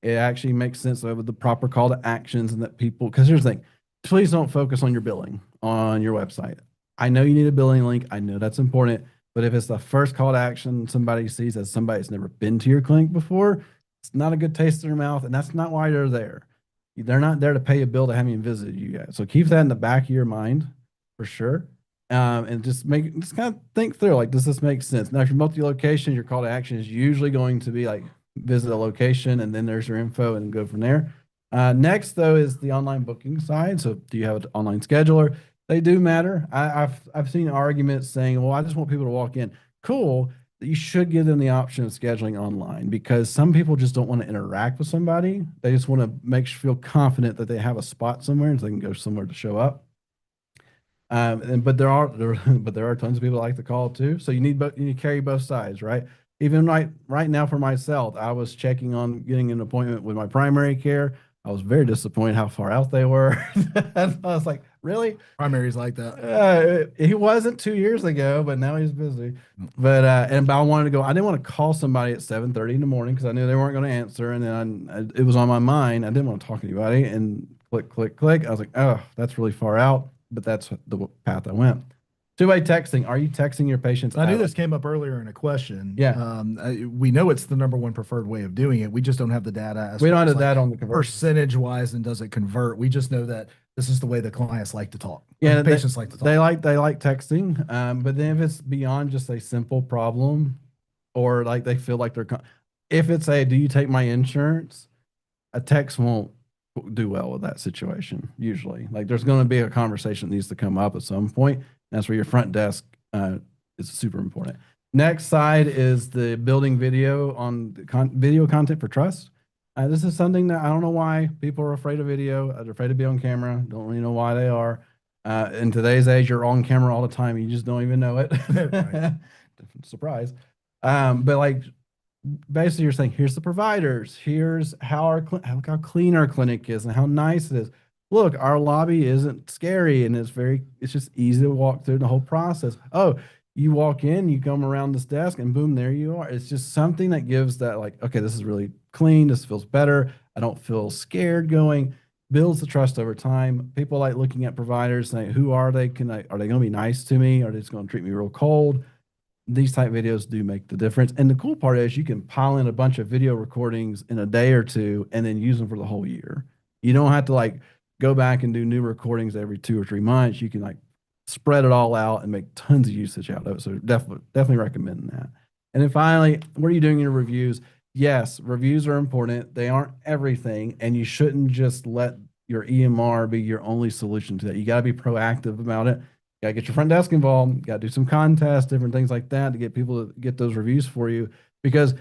It actually makes sense with the proper call to actions, and that people, because here's the thing, please don't focus on your billing on your website. I know you need a billing link. I know that's important, but if it's the first call to action somebody sees as somebody that's never been to your clinic before, it's not a good taste in their mouth, and that's not why they're there. They're not there to pay a bill to have you visit you guys. So keep that in the back of your mind for sure. And just kind of think through, like, does this make sense? Now, if you're multi-location, your call to action is usually going to be like visit a location, and then there's your info, and go from there. Next, though, is the online booking side. So do you have an online scheduler? They do matter. I've seen arguments saying, well, I just want people to walk in. Cool. You should give them the option of scheduling online, because some people just don't want to interact with somebody. They just want to feel confident that they have a spot somewhere and so they can go somewhere to show up. But there are tons of people that like to call too. So you need to carry both sides, right? Even right now for myself, I was checking on getting an appointment with my primary care. I was very disappointed how far out they were. And I was like, really? Primaries like that. He wasn't 2 years ago, but now he's busy. But I wanted to go. I didn't want to call somebody at 7:30 in the morning because I knew they weren't going to answer, and then it was on my mind. I didn't want to talk to anybody, and click, click, click. I was like, oh, that's really far out, but that's the path I went. Two-way texting. Are you texting your patients I knew out? this came up earlier in a question. Yeah, We know it's the number one preferred way of doing it. We just don't have the data as we far don't as have like that on the conversion. percentage wise and does it convert. We just know that this is the way the clients like to talk or Yeah, patients like to they talk. like texting. But then if it's beyond just a simple problem, or like they feel like if it's a, do you take my insurance? A text won't do well with that situation usually. Like there's going to be a conversation that needs to come up at some point. That's where your front desk is super important. Next side is the building video on video content for trust. This is something that I don't know why people are afraid of video. They're afraid to be on camera. Don't really know why they are. In today's age, you're on camera all the time. You just don't even know it. Right. Surprise. But like basically you're saying here's the providers, here's how how clean our clinic is and how nice it is. Look, our lobby isn't scary and it's just easy to walk through the whole process. Oh, you walk in, you come around this desk and boom, there you are. It's just something that gives that like, okay, this is really clean, this feels better, I don't feel scared going. Builds the trust over time. People like looking at providers saying, who are they? Are they going to be nice to me? Are they just going to treat me real cold? These type videos do make the difference. And the cool part is you can pile in a bunch of video recordings in a day or two and then use them for the whole year. You don't have to like go back and do new recordings every 2 or 3 months. You can like spread it all out and make tons of usage out of it. So definitely recommend that. And then finally, what are you doing in your reviews? Yes, reviews are important. They aren't everything, and you shouldn't just let your EMR be your only solution to that. You got to be proactive about it. Got to get your front desk involved. Got to do some contests, different things like that to get people to get those reviews for you. Because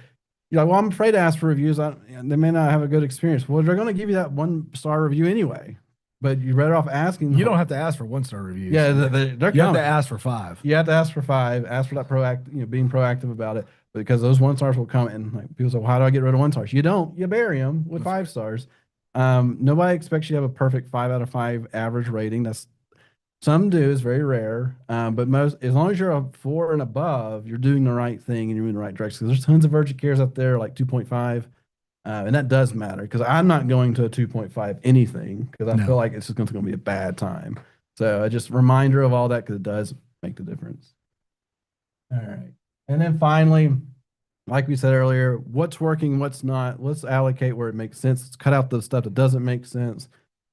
you're like, well, I'm afraid to ask for reviews. They may not have a good experience. Well, they're going to give you that 1-star review anyway. But you're better off asking. You don't have to ask for 1-star reviews. Yeah, they're You have to coming. ask for 5. You have to ask for 5. Ask for that proactive, being proactive about it, because those 1-stars will come. And like people say, well, how do I get rid of 1-stars? You don't. You bury them with 5 stars. Nobody expects you to have a perfect 5 out of 5 average rating. That's some do. It's very rare. But most, as long as you're a 4 and above, you're doing the right thing and you're in the right direction. 'Cause there's tons of urgent cares out there, like 2.5. And that does matter because I'm not going to a 2.5 anything because I feel No. like it's just going to be a bad time. So just reminder of all that because it does make the difference. All right. And then finally, like we said earlier, what's working, what's not. Let's allocate where it makes sense. Let's cut out the stuff that doesn't make sense.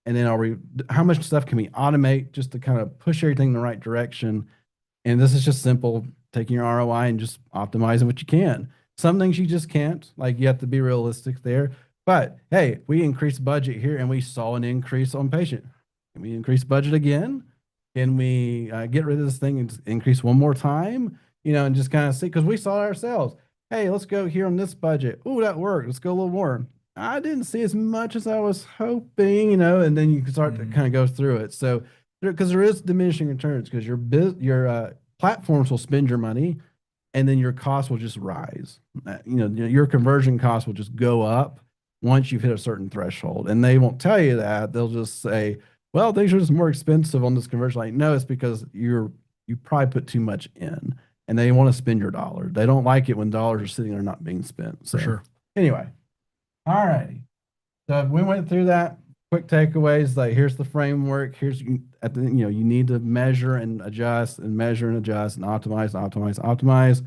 And then how much stuff can we automate just to kind of push everything in the right direction? And this is just simple, taking your ROI and just optimizing what you can. Some things you just can't, like you have to be realistic there. But hey, we increased budget here and we saw an increase on patient. Can we increase budget again? Can we get rid of this thing and increase one more time? And just kind of see, because we saw it ourselves. Hey, let's go here on this budget. Oh, that worked. Let's go a little more. I didn't see as much as I was hoping, and then you can start to kind of go through it. So, because there is diminishing returns, because your platforms will spend your money, and then your cost will just rise. Your conversion cost will just go up once you've hit a certain threshold, and they won't tell you that. They'll just say, "Well, things are just more expensive on this conversion." Like, no, it's because you probably put too much in, and they want to spend your dollar. They don't like it when dollars are sitting there not being spent. So, For sure. anyway. All righty. So we went through that. Quick takeaways, like here's the framework. Here's you need to measure and adjust and measure and adjust and optimize.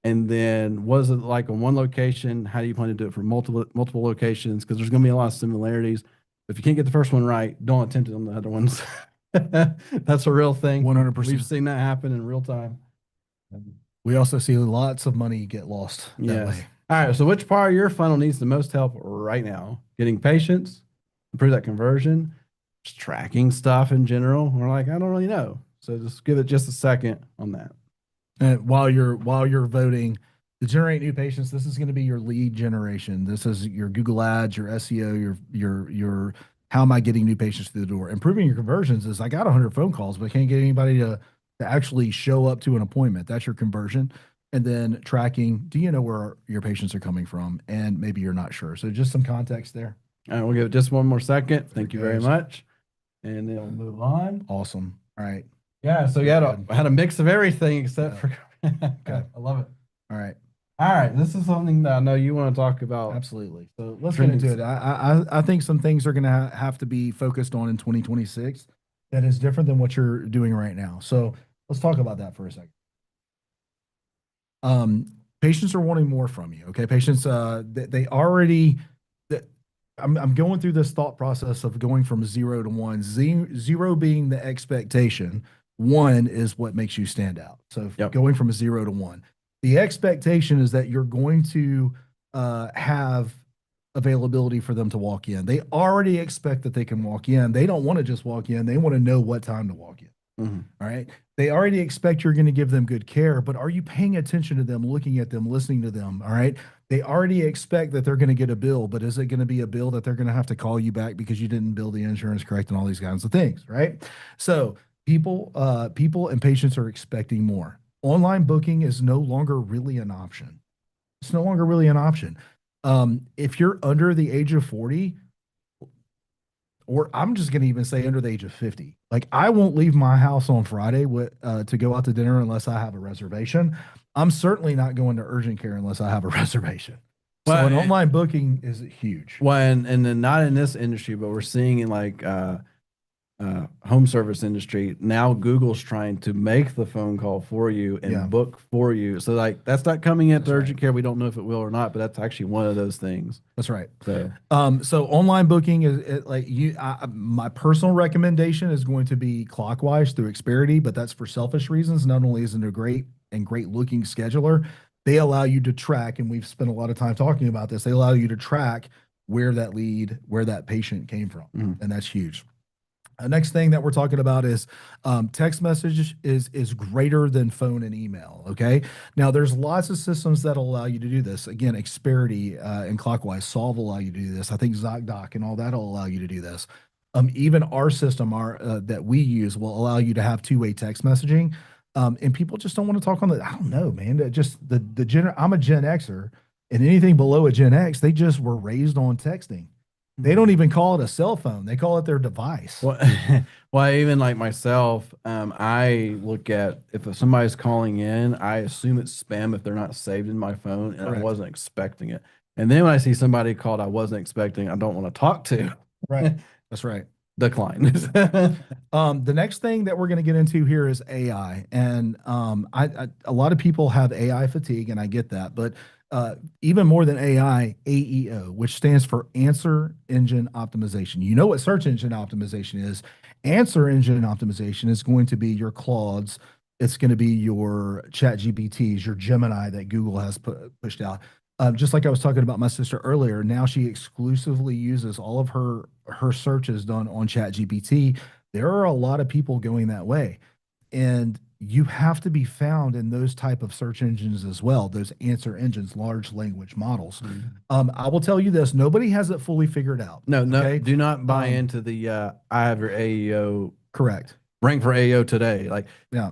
And then what is it like on one location? How do you plan to do it for multiple locations? Because there's going to be a lot of similarities. If you can't get the first one right, don't attempt it on the other ones. That's a real thing. 100%. We've seen that happen in real time. We also see lots of money get lost that Yes. way. All right. So which part of your funnel needs the most help right now? Getting patients, improve that conversion, just tracking stuff in general. We're like, I don't really know. So just give it just a second on that. And while you're voting to generate new patients, this is going to be your lead generation. This is your Google Ads, your SEO, your how am I getting new patients through the door? Improving your conversions is I got 100 phone calls, but I can't get anybody to actually show up to an appointment. That's your conversion. And then tracking, do you know where your patients are coming from? And maybe you're not sure. So just some context there. All right, we'll give it just one more second. There Thank it you very goes. much. And then we'll move on. Awesome. All right. Yeah, so you had a mix of everything except for Okay. I love it. All right. All right, this is something that I know you want to talk about. Absolutely. So let's get Trending. into it. I think some things are going to have to be focused on in 2026 that is different than what you're doing right now. So let's talk about that for a second. Um, Patients are wanting more from you. Okay, patients, they already. That I'm going through this thought process of going from 0 to 1. Zero being the expectation, 1 is what makes you stand out. So Yep. going from a 0 to 1, the expectation is that you're going to have availability for them to walk in. They already expect that they can walk in. They don't want to just walk in. They want to know what time to walk in. All right. They already expect you're going to give them good care, but are you paying attention to them, looking at them, listening to them? All right. They already expect that they're going to get a bill, but is it going to be a bill that they're going to have to call you back because you didn't bill the insurance correct and all these kinds of things, right? So people and patients are expecting more. Online booking is no longer really an option. It's no longer really an option. If you're under the age of 40, or I'm just going to even say under the age of 50. Like I won't leave my house on Friday to go out to dinner unless I have a reservation. I'm certainly not going to urgent care unless I have a reservation. So an online booking is huge. Well, and then not in this industry, but we're seeing in like home service industry now. Google's trying to make the phone call for you and book for you. So like that's not coming into urgent care. We don't know if it will or not, but that's actually one of those things. That's right. So, so online booking is like my personal recommendation is going to be Clockwise through Xperity, but that's for selfish reasons. Not only is it a great looking scheduler, they allow you to track, and we've spent a lot of time talking about this. They allow you to track where that patient came from, and that's huge. The next thing that we're talking about is text message is greater than phone and email. Okay. Now there's lots of systems that allow you to do this. Again, Xperity and Clockwise Solve allow you to do this. I think ZocDoc and all that will allow you to do this. Even our system, that we use, will allow you to have two-way text messaging. And people just don't want to talk on the. I don't know, man. Just I'm a Gen Xer, and anything below a Gen X, they just were raised on texting. They don't even call it a cell phone. They call it their device. Well, well, even like myself, I look at if somebody's calling in, I assume it's spam if they're not saved in my phone, and I wasn't expecting it. And then when I see somebody called I wasn't expecting, I don't want to talk to. Right. That's right. Decline. The next thing that we're going to get into here is AI, and a lot of people have AI fatigue, and I get that, but even more than AI, AEO, which stands for Answer Engine Optimization. You know what search engine optimization is. Answer engine optimization is going to be your Claudes. It's going to be your Chat GPTs, your Gemini that Google has pushed out. Just like I was talking about my sister earlier, now she exclusively uses all of her searches done on Chat GPT. There are a lot of people going that way. And you have to be found in those type of search engines as well, those answer engines, large language models. I will tell you this, nobody has it fully figured out. No, do not buy into the I have your AEO. Correct. Rank for AEO today. Like, yeah,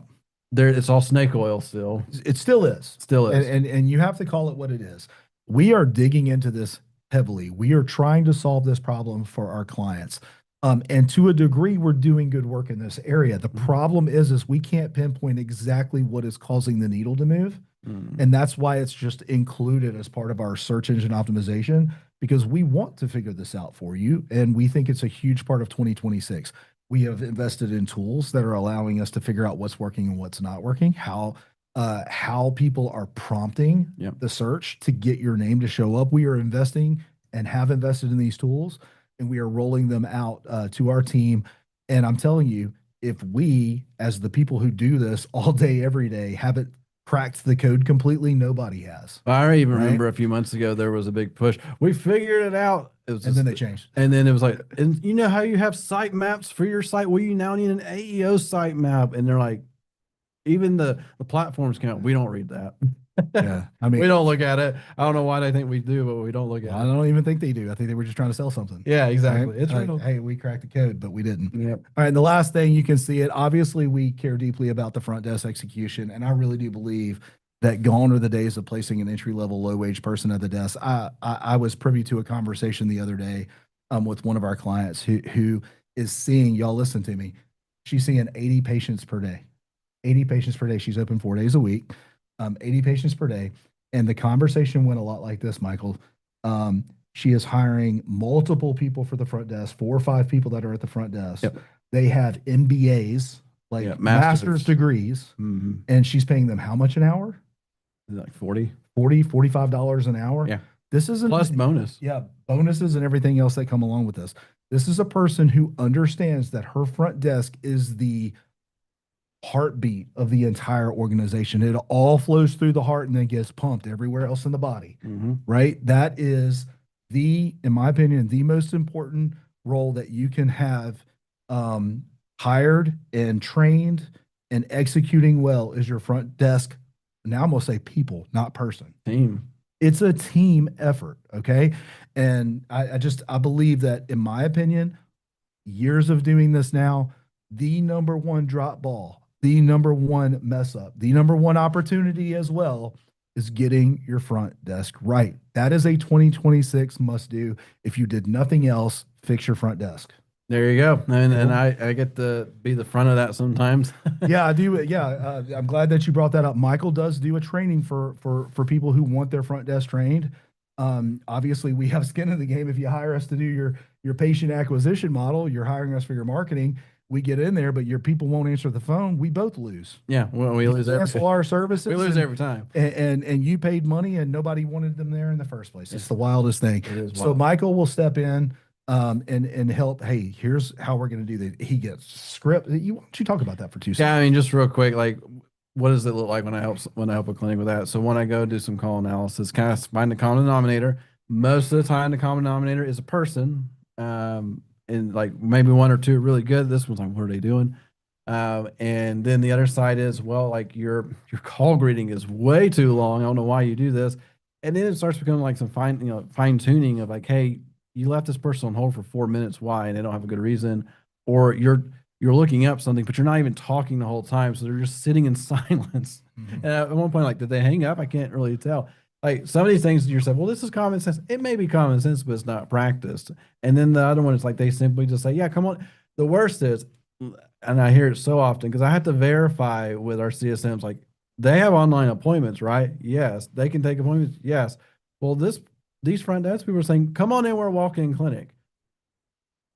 it's all snake oil still. It still is. Still is. And you have to call it what it is. We are digging into this heavily. We are trying to solve this problem for our clients. And to a degree, we're doing good work in this area. The problem is we can't pinpoint exactly what is causing the needle to move. And that's why it's just included as part of our search engine optimization, because we want to figure this out for you. And we think it's a huge part of 2026. We have invested in tools that are allowing us to figure out what's working and what's not working, how people are prompting the search to get your name to show up. We are investing and have invested in these tools, and we are rolling them out to our team. And I'm telling you, if we, as the people who do this all day, every day, haven't cracked the code completely, nobody has. I even remember a few months ago, there was a big push. We figured it out. And then they changed. And then it was like, and you know how you have site maps for your site? Well, you now need an AEO site map. And they're like, even the platforms count. We don't read that. Yeah, I mean, we don't look at it. I don't know why they think we do, but we don't look at it. I don't even think they do. I think they were just trying to sell something. Yeah, exactly. Right? It's real. Hey, we cracked the code, but we didn't. Yep. All right. And the last thing, you can see it. Obviously, we care deeply about the front desk execution, and I really do believe that gone are the days of placing an entry level low wage person at the desk. I was privy to a conversation the other day with one of our clients who is seeing, y'all listen to me, she's seeing 80 patients per day. 80 patients per day. She's open 4 days a week, 80 patients per day. And the conversation went a lot like this, Michael. Um, she is hiring multiple people for the front desk, 4 or 5 people that are at the front desk. Yep. They have MBAs, like Yeah, master's degrees, and she's paying them how much an hour? Like 40, 40, $45 an hour. Yeah. This isn't Plus bonus. Yeah, bonuses and everything else that come along with this. This is a person who understands that her front desk is the heartbeat of the entire organization. It all flows through the heart and then gets pumped everywhere else in the body, right? That is in my opinion, the most important role that you can have hired and trained and executing well is your front desk. Now I'm going to say people, not person. Team. It's a team effort. Okay. And I believe that, in my opinion, years of doing this now, the number one drop ball, the number one mess up, the number one opportunity as well is getting your front desk right. That is a 2026 must do. If you did nothing else, fix your front desk. There you go. And I get to be the front of that sometimes. Yeah, I do. Yeah, I'm glad that you brought that up. Michael does do a training for people who want their front desk trained. Obviously, we have skin in the game. If you hire us to do your patient acquisition model, you're hiring us for your marketing. We get in there, but your people won't answer the phone. We both lose. Yeah, well, we lose every cancel our services. We lose every time. And you paid money, and nobody wanted them there in the first place. It's the wildest thing. It is wild. So Michael will step in. And help. Hey, here's how we're going to do that. He gets script. Why don't you talk about that for 2 seconds? Yeah, I mean, just real quick, like, what does it look like when I help a clinic with that? So when I go do some call analysis, kind of find the common denominator. Most of the time, the common denominator is a person, and like maybe one or two really good. This one's like, what are they doing? And then the other side is, well, like your call greeting is way too long. I don't know why you do this. And then it starts becoming like some fine tuning of like, hey, you left this person on hold for 4 minutes. Why? And they don't have a good reason. Or you're looking up something, but you're not even talking the whole time. So they're just sitting in silence. And at one point, like, did they hang up? I can't really tell. Like some of these things you're saying, well, this is common sense. It may be common sense, but it's not practiced. And then the other one is like, they simply just say, yeah, come on. The worst is, and I hear it so often because I have to verify with our CSMs, like they have online appointments, right? Yes. They can take appointments. Yes. Well, these front desk people are saying, come on in, we're a walk-in clinic.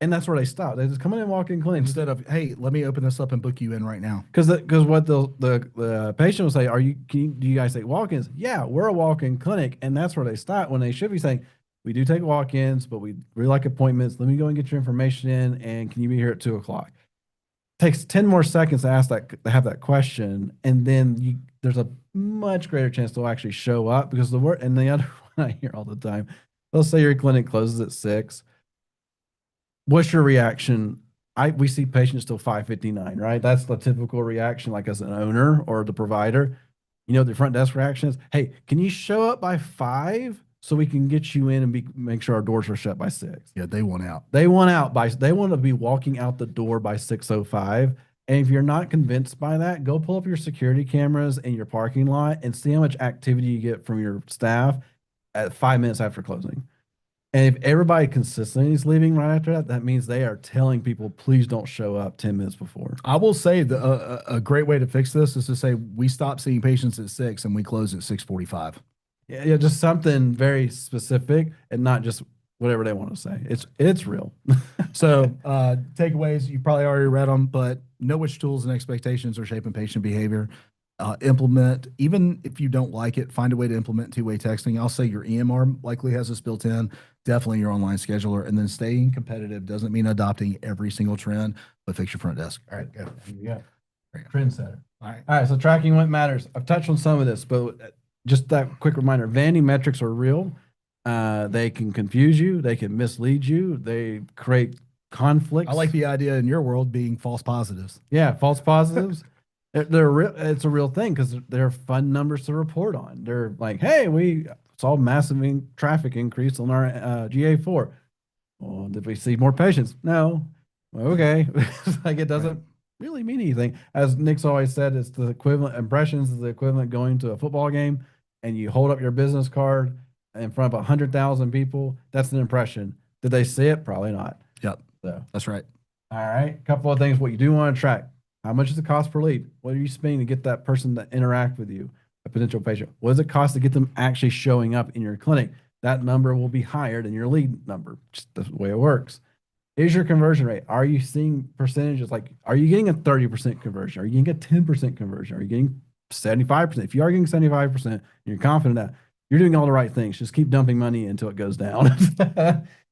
And that's where they stop. They just come in and walk in clinic. Instead of, hey, let me open this up and book you in right now. Because what the patient will say, do you guys take walk-ins? Yeah, we're a walk-in clinic. And that's where they stop when they should be saying, we do take walk-ins, but we really like appointments. Let me go and get your information in. And can you be here at 2:00? Takes 10 more seconds to have that question. And then there's a much greater chance they'll actually show up because the other one I hear all the time, let's say your clinic closes at 6. What's your reaction? We see patients till 5:59, right? That's the typical reaction, like as an owner or the provider. The front desk reaction is, hey, can you show up by 5 so we can get you in and make sure our doors are shut by 6? Yeah, they want out. They want to be walking out the door by 6:05. And if you're not convinced by that, go pull up your security cameras in your parking lot and see how much activity you get from your staff at 5 minutes after closing. And if everybody consistently is leaving right after that, that means they are telling people, please don't show up 10 minutes before. I will say a great way to fix this is to say we stop seeing patients at 6 and we close at 6:45. Yeah, just something very specific and not just whatever they want to say. It's real. So takeaways, you probably already read them, but know which tools and expectations are shaping patient behavior. Implement, even if you don't like it, find a way to implement two-way texting. I'll say your EMR likely has this built in, definitely your online scheduler, and then staying competitive doesn't mean adopting every single trend, but fix your front desk. All right, go. Yeah. Trendsetter. All right. So tracking what matters. I've touched on some of this, but just that quick reminder, vanity metrics are real. They can confuse you. They can mislead you. They create conflicts. I like the idea in your world being false positives. Yeah, false positives. They're real. It's a real thing because they're fun numbers to report on. They're like, hey, we saw massive traffic increase on our GA4. Well, did we see more patients? No. Well, okay. Like it doesn't really mean anything. As Nick's always said, it's the equivalent, impressions is the equivalent going to a football game and you hold up your business card in front of 100,000 people. That's an impression. Did they see it? Probably not. Yep. So, That's right. all right. A couple of things. What you do want to track. How much is the cost per lead? What are you spending to get that person to interact with you, a potential patient? What does it cost to get them actually showing up in your clinic? That number will be higher than your lead number, just the way it works. Is your conversion rate? Are you seeing percentages like, are you getting a 30% conversion? Are you getting a 10% conversion? Are you getting 75%? If you are getting 75% and you're confident that you're doing all the right things, just keep dumping money until it goes down.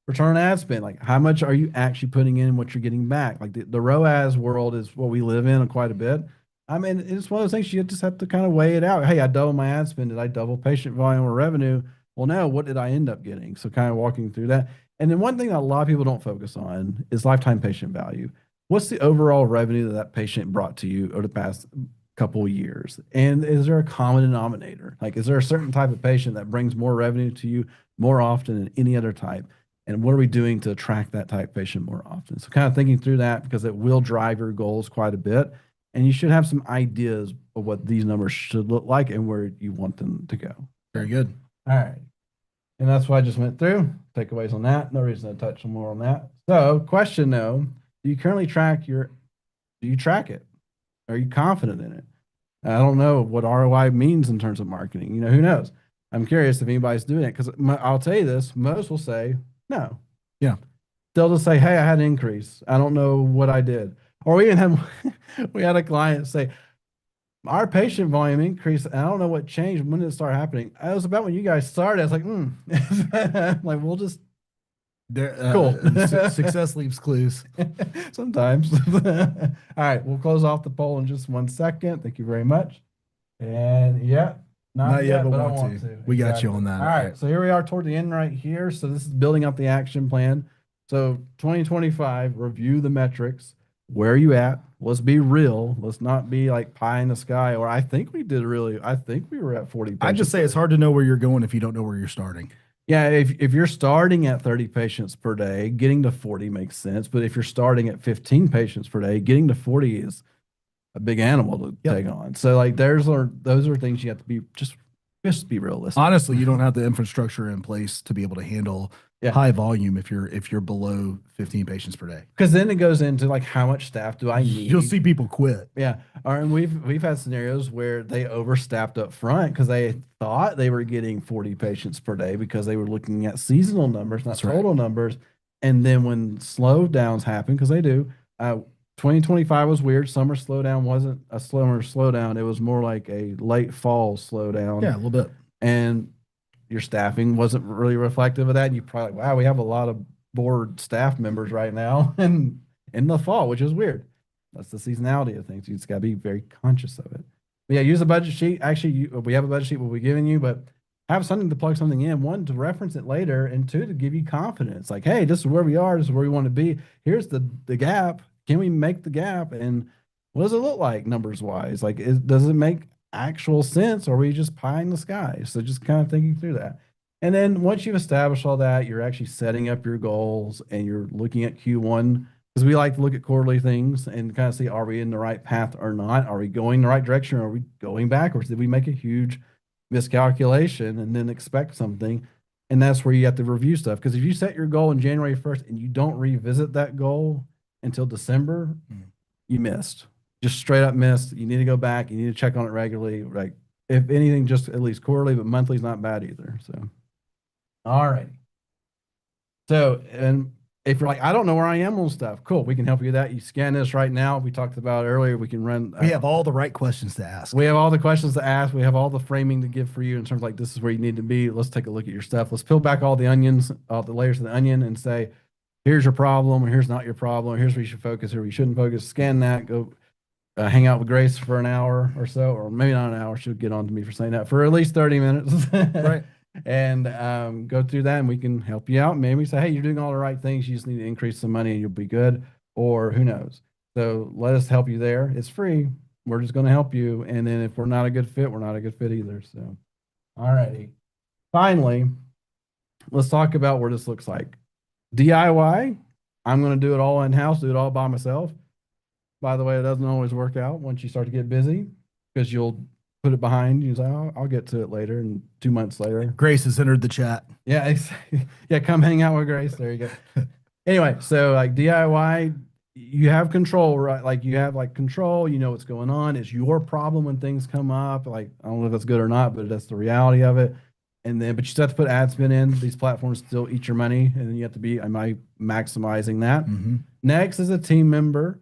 Return on ad spend, like how much are you actually putting in what you're getting back? Like the ROAS world is what we live in quite a bit. I mean, it's one of those things you just have to kind of weigh it out. Hey, I doubled my ad spend. Did I double patient volume or revenue? Well, no, what did I end up getting? So kind of walking through that. And then one thing that a lot of people don't focus on is lifetime patient value. What's the overall revenue that that patient brought to you over the past couple of years? And is there a common denominator? Like, is there a certain type of patient that brings more revenue to you more often than any other type? And what are we doing to attract that type patient more often? So kind of thinking through that because it will drive your goals quite a bit. And you should have some ideas of what these numbers should look like and where you want them to go. Very good. All right. And that's what I just went through. Takeaways on that. No reason to touch more on that. So, question though, do you currently track do you track it? Are you confident in it? I don't know what ROI means in terms of marketing. You know, who knows? I'm curious if anybody's doing it because I'll tell you this, most will say no. Yeah. They'll just say, hey, I had an increase. I don't know what I did. Or we even had, we had a client say, our patient volume increased. And I don't know what changed. When did it start happening? It was about when you guys started. I was like, like, we'll just There, cool. Success leaves clues. Sometimes. All right. We'll close off the poll in just 1 second. Thank you very much. And yeah, not yet, but I want to. We got you on that. All right. So here we are toward the end right here. So this is building up the action plan. So 2025, review the metrics. Where are you at? Let's be real. Let's not be like pie in the sky. Or I think we were at 40 patients. I just say it's hard to know where you're going if you don't know where you're starting. Yeah, if you're starting at 30 patients per day, getting to 40 makes sense. But if you're starting at 15 patients per day, getting to 40 is a big animal to take on. So like those are things you have to be just be realistic. Honestly, you don't have the infrastructure in place to be able to handle high volume if you're below 15 patients per day. Because then it goes into like how much staff do I need? You'll see people quit. Yeah. And we've had scenarios where they overstaffed up front because they thought they were getting 40 patients per day because they were looking at seasonal numbers, not total numbers. And then when slowdowns happen, because they do, 2025 was weird. Summer slowdown wasn't a summer slowdown. It was more like a late fall slowdown. Yeah, a little bit. And your staffing wasn't really reflective of that. And you probably, wow, we have a lot of bored staff members right now and in the fall, which is weird. That's the seasonality of things. You just got to be very conscious of it. But yeah, use a budget sheet. Actually, we have a budget sheet we'll be giving you, but have something to plug something in. One, to reference it later, and two, to give you confidence. Like, hey, this is where we are. This is where we want to be. Here's the gap. Can we make the gap? And what does it look like numbers wise? Like, does it make actual sense, or are we just pie in the sky? So just kind of thinking through that. And then once you've established all that, you're actually setting up your goals and you're looking at Q1, because we like to look at quarterly things and kind of see, are we in the right path or not? Are we going the right direction? Or are we going backwards? Did we make a huge miscalculation and then expect something? And that's where you have to review stuff. Because if you set your goal in January 1st and you don't revisit that goal until December, you missed. Just straight up missed. You need to go back. You need to check on it regularly. Like, if anything, just at least quarterly, but monthly is not bad either. So, all right. So, and if you're like, I don't know where I am on stuff, cool. We can help you with that. You scan this right now. We talked about earlier. We can run. We have all the right questions to ask. We have all the questions to ask. We have all the framing to give for you in terms of like, this is where you need to be. Let's take a look at your stuff. Let's peel back all the onions, all the layers of the onion, and say, here's your problem, or here's not your problem, or here's where you should focus, or where you shouldn't focus. Scan that. Go hang out with Grace for an hour or so, or maybe not an hour. She'll get on to me for saying that, for at least 30 minutes. Right. And go through that, and we can help you out. Maybe say, hey, you're doing all the right things. You just need to increase some money and you'll be good, or who knows. So let us help you there. It's free. We're just going to help you. And then if we're not a good fit, we're not a good fit either. So, all righty. Finally, let's talk about where this looks like. DIY, I'm going to do it all in-house, do it all by myself. by the way, it doesn't always work out once you start to get busy because you'll put it behind. You say, "Oh, I'll get to it later," and 2 months later, Grace has entered the chat. yeah, yeah, come hang out with Grace. There you go. Anyway, so like DIY, you have control, right? Like you have like control, you know what's going on. It's your problem when things come up. Like, I don't know if that's good or not, but that's the reality of it. And then, but you still have to put ad spend in. These platforms still eat your money, and then you have to be, am I maximizing that? Mm-hmm. Next is a team member.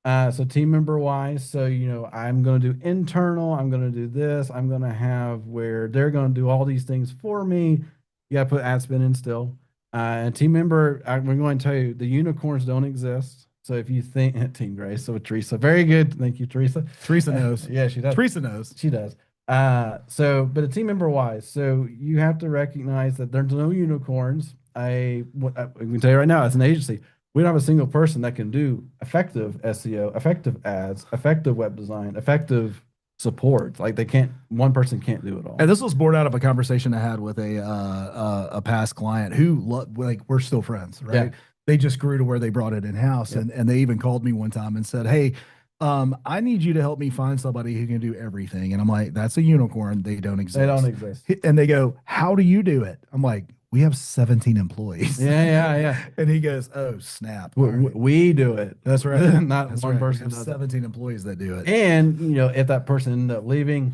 So team member wise, so I'm going to do internal. I'm going to do this. I'm going to have where they're going to do all these things for me. You got to put ad spend in still. And team member, I'm going to tell you, the unicorns don't exist. So if you think Team Grace, so Teresa, very good. Thank you, Teresa. Teresa knows. Yeah, she does. Teresa knows. She does. But a team member wise, so you have to recognize that there's no unicorns. I can tell you right now, as an agency, we don't have a single person that can do effective SEO, effective ads, effective web design, effective support. Like they can't, one person can't do it all. And this was born out of a conversation I had with a past client who like we're still friends, right? Yeah. They just grew to where they brought it in house, Yep. and they even called me one time and said, "Hey, I need you to help me find somebody who can do everything." And I'm like, "That's a unicorn. They don't exist. They don't exist. And they go, "How do you do it?" I'm like, "We have 17 employees." Yeah. And he goes, "Oh, snap. We do it. That's right. Not That's one right. person We have does 17 employees that do it." And if that person ended up leaving,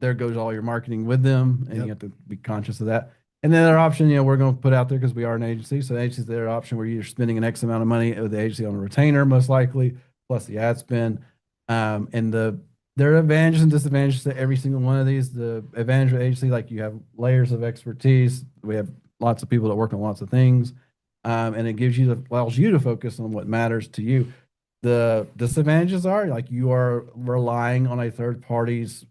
there goes all your marketing with them, and Yep. you have to be conscious of that. And then their option, we're going to put out there because we are an agency. So the agency's their option where you're spending an X amount of money with the agency on a retainer, most likely, plus the ad spend. And there are advantages and disadvantages to every single one of these. The advantage of agency, like you have layers of expertise. We have lots of people that work on lots of things. And it allows you to focus on what matters to you. The disadvantages are like you are relying on a third party's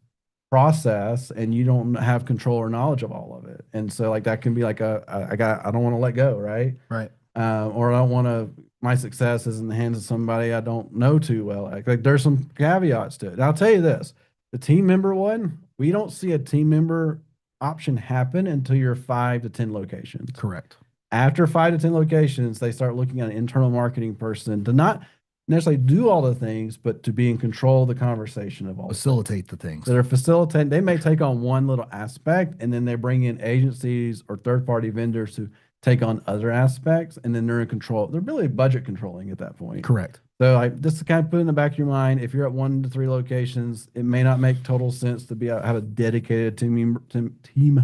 process and you don't have control or knowledge of all of it. And so like that can be like I don't want to let go, right? Right. Or I don't want to, my success is in the hands of somebody I don't know too well. Like there's some caveats to it. And I'll tell you this, the team member one, we don't see a team member option happen until you're 5 to 10 locations. Correct. After 5 to 10 locations, they start looking at an internal marketing person to not necessarily do all the things, but to be in control of the conversation of all Facilitate the things that are facilitating. They may take on one little aspect and then they bring in agencies or third-party vendors to take on other aspects, and then they're in control. They're really budget controlling at that point. Correct. So just to kind of put in the back of your mind, if you're at 1 to 3 locations, it may not make total sense to have a dedicated team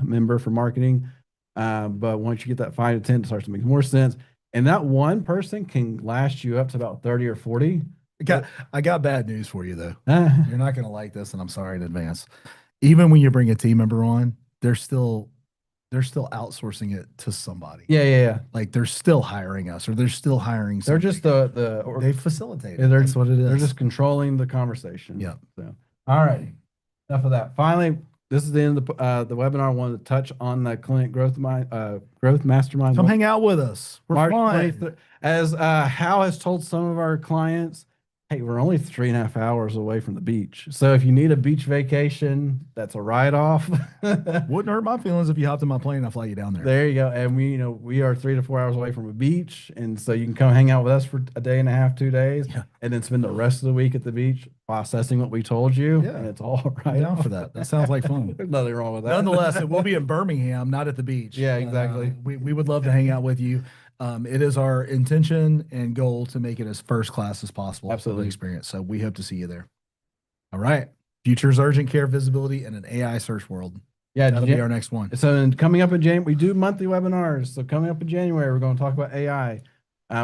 member for marketing. But once you get that 5 to 10, it starts to make more sense. And that one person can last you up to about 30 or 40. I got bad news for you though. Ah. You're not going to like this, and I'm sorry in advance. Even when you bring a team member on, they're still outsourcing it to somebody. Yeah. Like they're still hiring us, or they're still hiring. They're just they facilitate. Yeah, That's what it is. They're just controlling the conversation. Yeah. So, all right. Enough of that. Finally, this is the end of the webinar. I wanted to touch on the clinic growth mastermind. Come hang out with us. We're March fun. 23rd. As Hal has told some of our clients, hey, we're only 3.5 hours away from the beach. So if you need a beach vacation, that's a write-off. Wouldn't hurt my feelings if you hopped in my plane and I fly you down there. There you go. And we are 3 to 4 hours away from a beach. And so you can come hang out with us for a day and a half, 2 days, and then spend the rest of the week at the beach processing what we told you. Yeah. And it's all right. I'm down for that. That sounds like fun. There's nothing wrong with that. Nonetheless, it will be in Birmingham, not at the beach. Yeah, exactly. We would love to hang out with you. It is our intention and goal to make it as first class as possible. Absolutely. Experience. So we hope to see you there. All right. Future's urgent care visibility in an AI search world. Yeah, that'll be our next one. So coming up in January, we do monthly webinars. So coming up in January, we're going to talk about AI.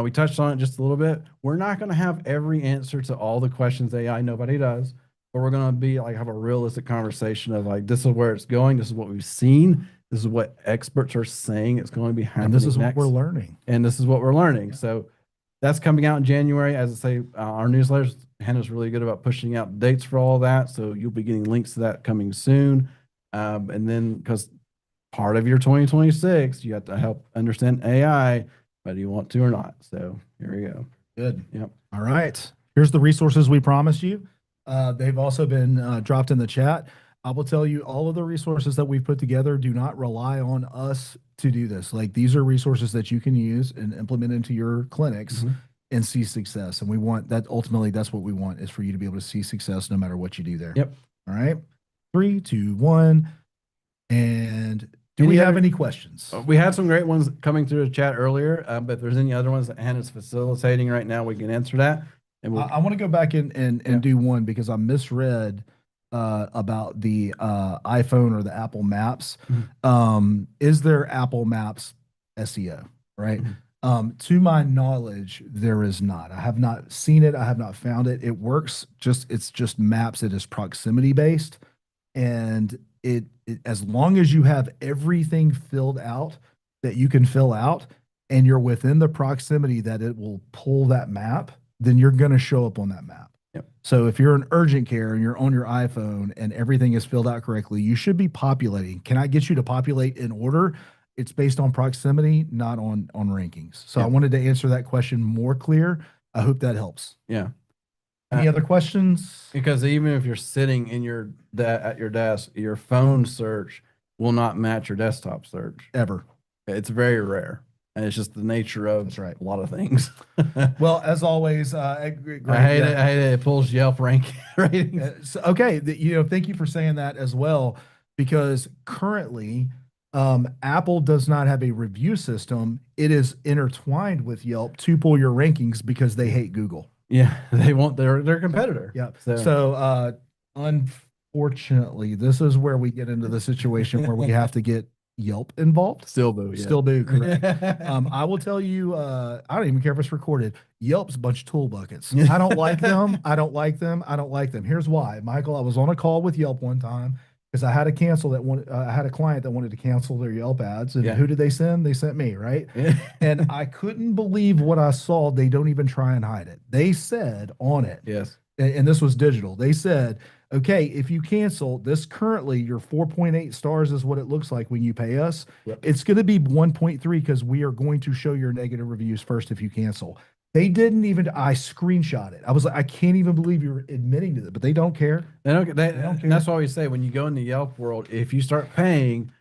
We touched on it just a little bit. We're not going to have every answer to all the questions AI. Nobody does. But we're going to have a realistic conversation of this is where it's going. This is what we've seen. This is what experts are saying it's going to be happening. And this is next. what we're learning. And this is what we're learning. So that's coming out in January. As I say, our newsletters, Hannah's really good about pushing out dates for all that. So you'll be getting links to that coming soon. And then because part of your 2026, you have to help understand AI, whether you want to or not. So here we go. Good. Yep. All right. Here's the resources we promised you. They've also been dropped in the chat. I will tell you all of the resources that we've put together do not rely on us to do this. Like these are resources that you can use and implement into your clinics. and see success. And we want that ultimately, that's what we want is for you to be able to see success no matter what you do there. Yep. All right. 3, 2, 1. And do Any we have other- any questions? We had some great ones coming through the chat earlier, but if there's any other ones that Hannah's facilitating right now, we can answer that. And I want to go back and Yeah. do one because I misread about the iPhone or the Apple Maps. Is there Apple Maps SEO? Right. To my knowledge, there is not. I have not seen it. I have not found it. It works it's just maps. It is proximity based. And as long as you have everything filled out that you can fill out and you're within the proximity that it will pull that map, then you're going to show up on that map. Yep. So if you're in urgent care and you're on your iPhone and everything is filled out correctly, you should be populating. Can I get you to populate in order? It's based on proximity, not on rankings. So I wanted to answer that question more clear. I hope that helps. Yeah. Any other questions? Because even if you're sitting in at your desk, your phone search will not match your desktop search. Ever. It's very rare. And it's just the nature of That's right. a lot of things. Well, as always, great. I hate it. I hate it. It pulls Yelp ratings. Okay, thank you for saying that as well, because currently, Apple does not have a review system. It is intertwined with Yelp to pull your rankings because they hate Google. Yeah, they want their competitor. Yeah. So unfortunately, this is where we get into the situation where we have to get Yelp involved. Still do. Yeah. Still do. Correct. I will tell you, I don't even care if it's recorded. Yelp's a bunch of tool buckets. I don't like them. I don't like them. I don't like them. Here's why, Michael. I was on a call with Yelp one time because I had to cancel that one. I had a client that wanted to cancel their Yelp ads, and who did they send? They sent me, right? And I couldn't believe what I saw. They don't even try and hide it. They said on it, yes, and this was digital. They said, okay, if you cancel this, currently your 4.8 stars is what it looks like when you pay us. Yep. It's going to be 1.3 because we are going to show your negative reviews first if you cancel. They didn't even, I screenshot it. I was like, I can't even believe you're admitting to it, but they don't care. They don't care. care. That's why we say when you go in the Yelp world, if you start paying,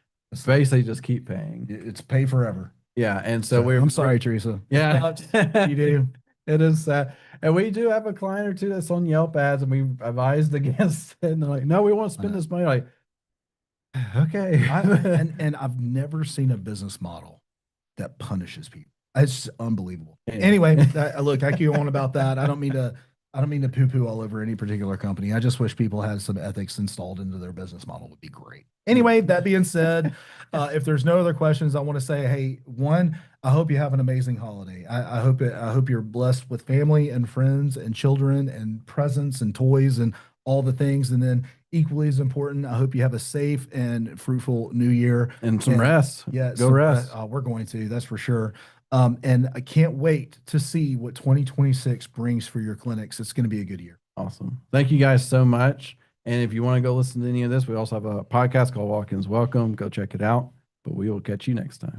basically just keep paying. It's pay forever. Yeah. And so I'm sorry, Teresa. Yeah. You do. It is sad. And we do have a client or two that's on Yelp ads, and we've advised against it. And they're like, no, we want to spend this money. Like, okay. and I've never seen a business model that punishes people. It's unbelievable. Anyway, look, I keep on about that. I don't mean to poo-poo all over any particular company. I just wish people had some ethics installed into their business model. Would be great. Anyway, that being said, if there's no other questions, I want to say, hey, one, I hope you have an amazing holiday. I hope you're blessed with family and friends and children and presents and toys and all the things. And then equally as important, I hope you have a safe and fruitful new year. And some rest. Yeah. Go rest. We're going to, that's for sure. And I can't wait to see what 2026 brings for your clinics. It's going to be a good year. Awesome. Thank you guys so much. And if you want to go listen to any of this, we also have a podcast called Walk-ins Welcome. Go check it out. But we will catch you next time.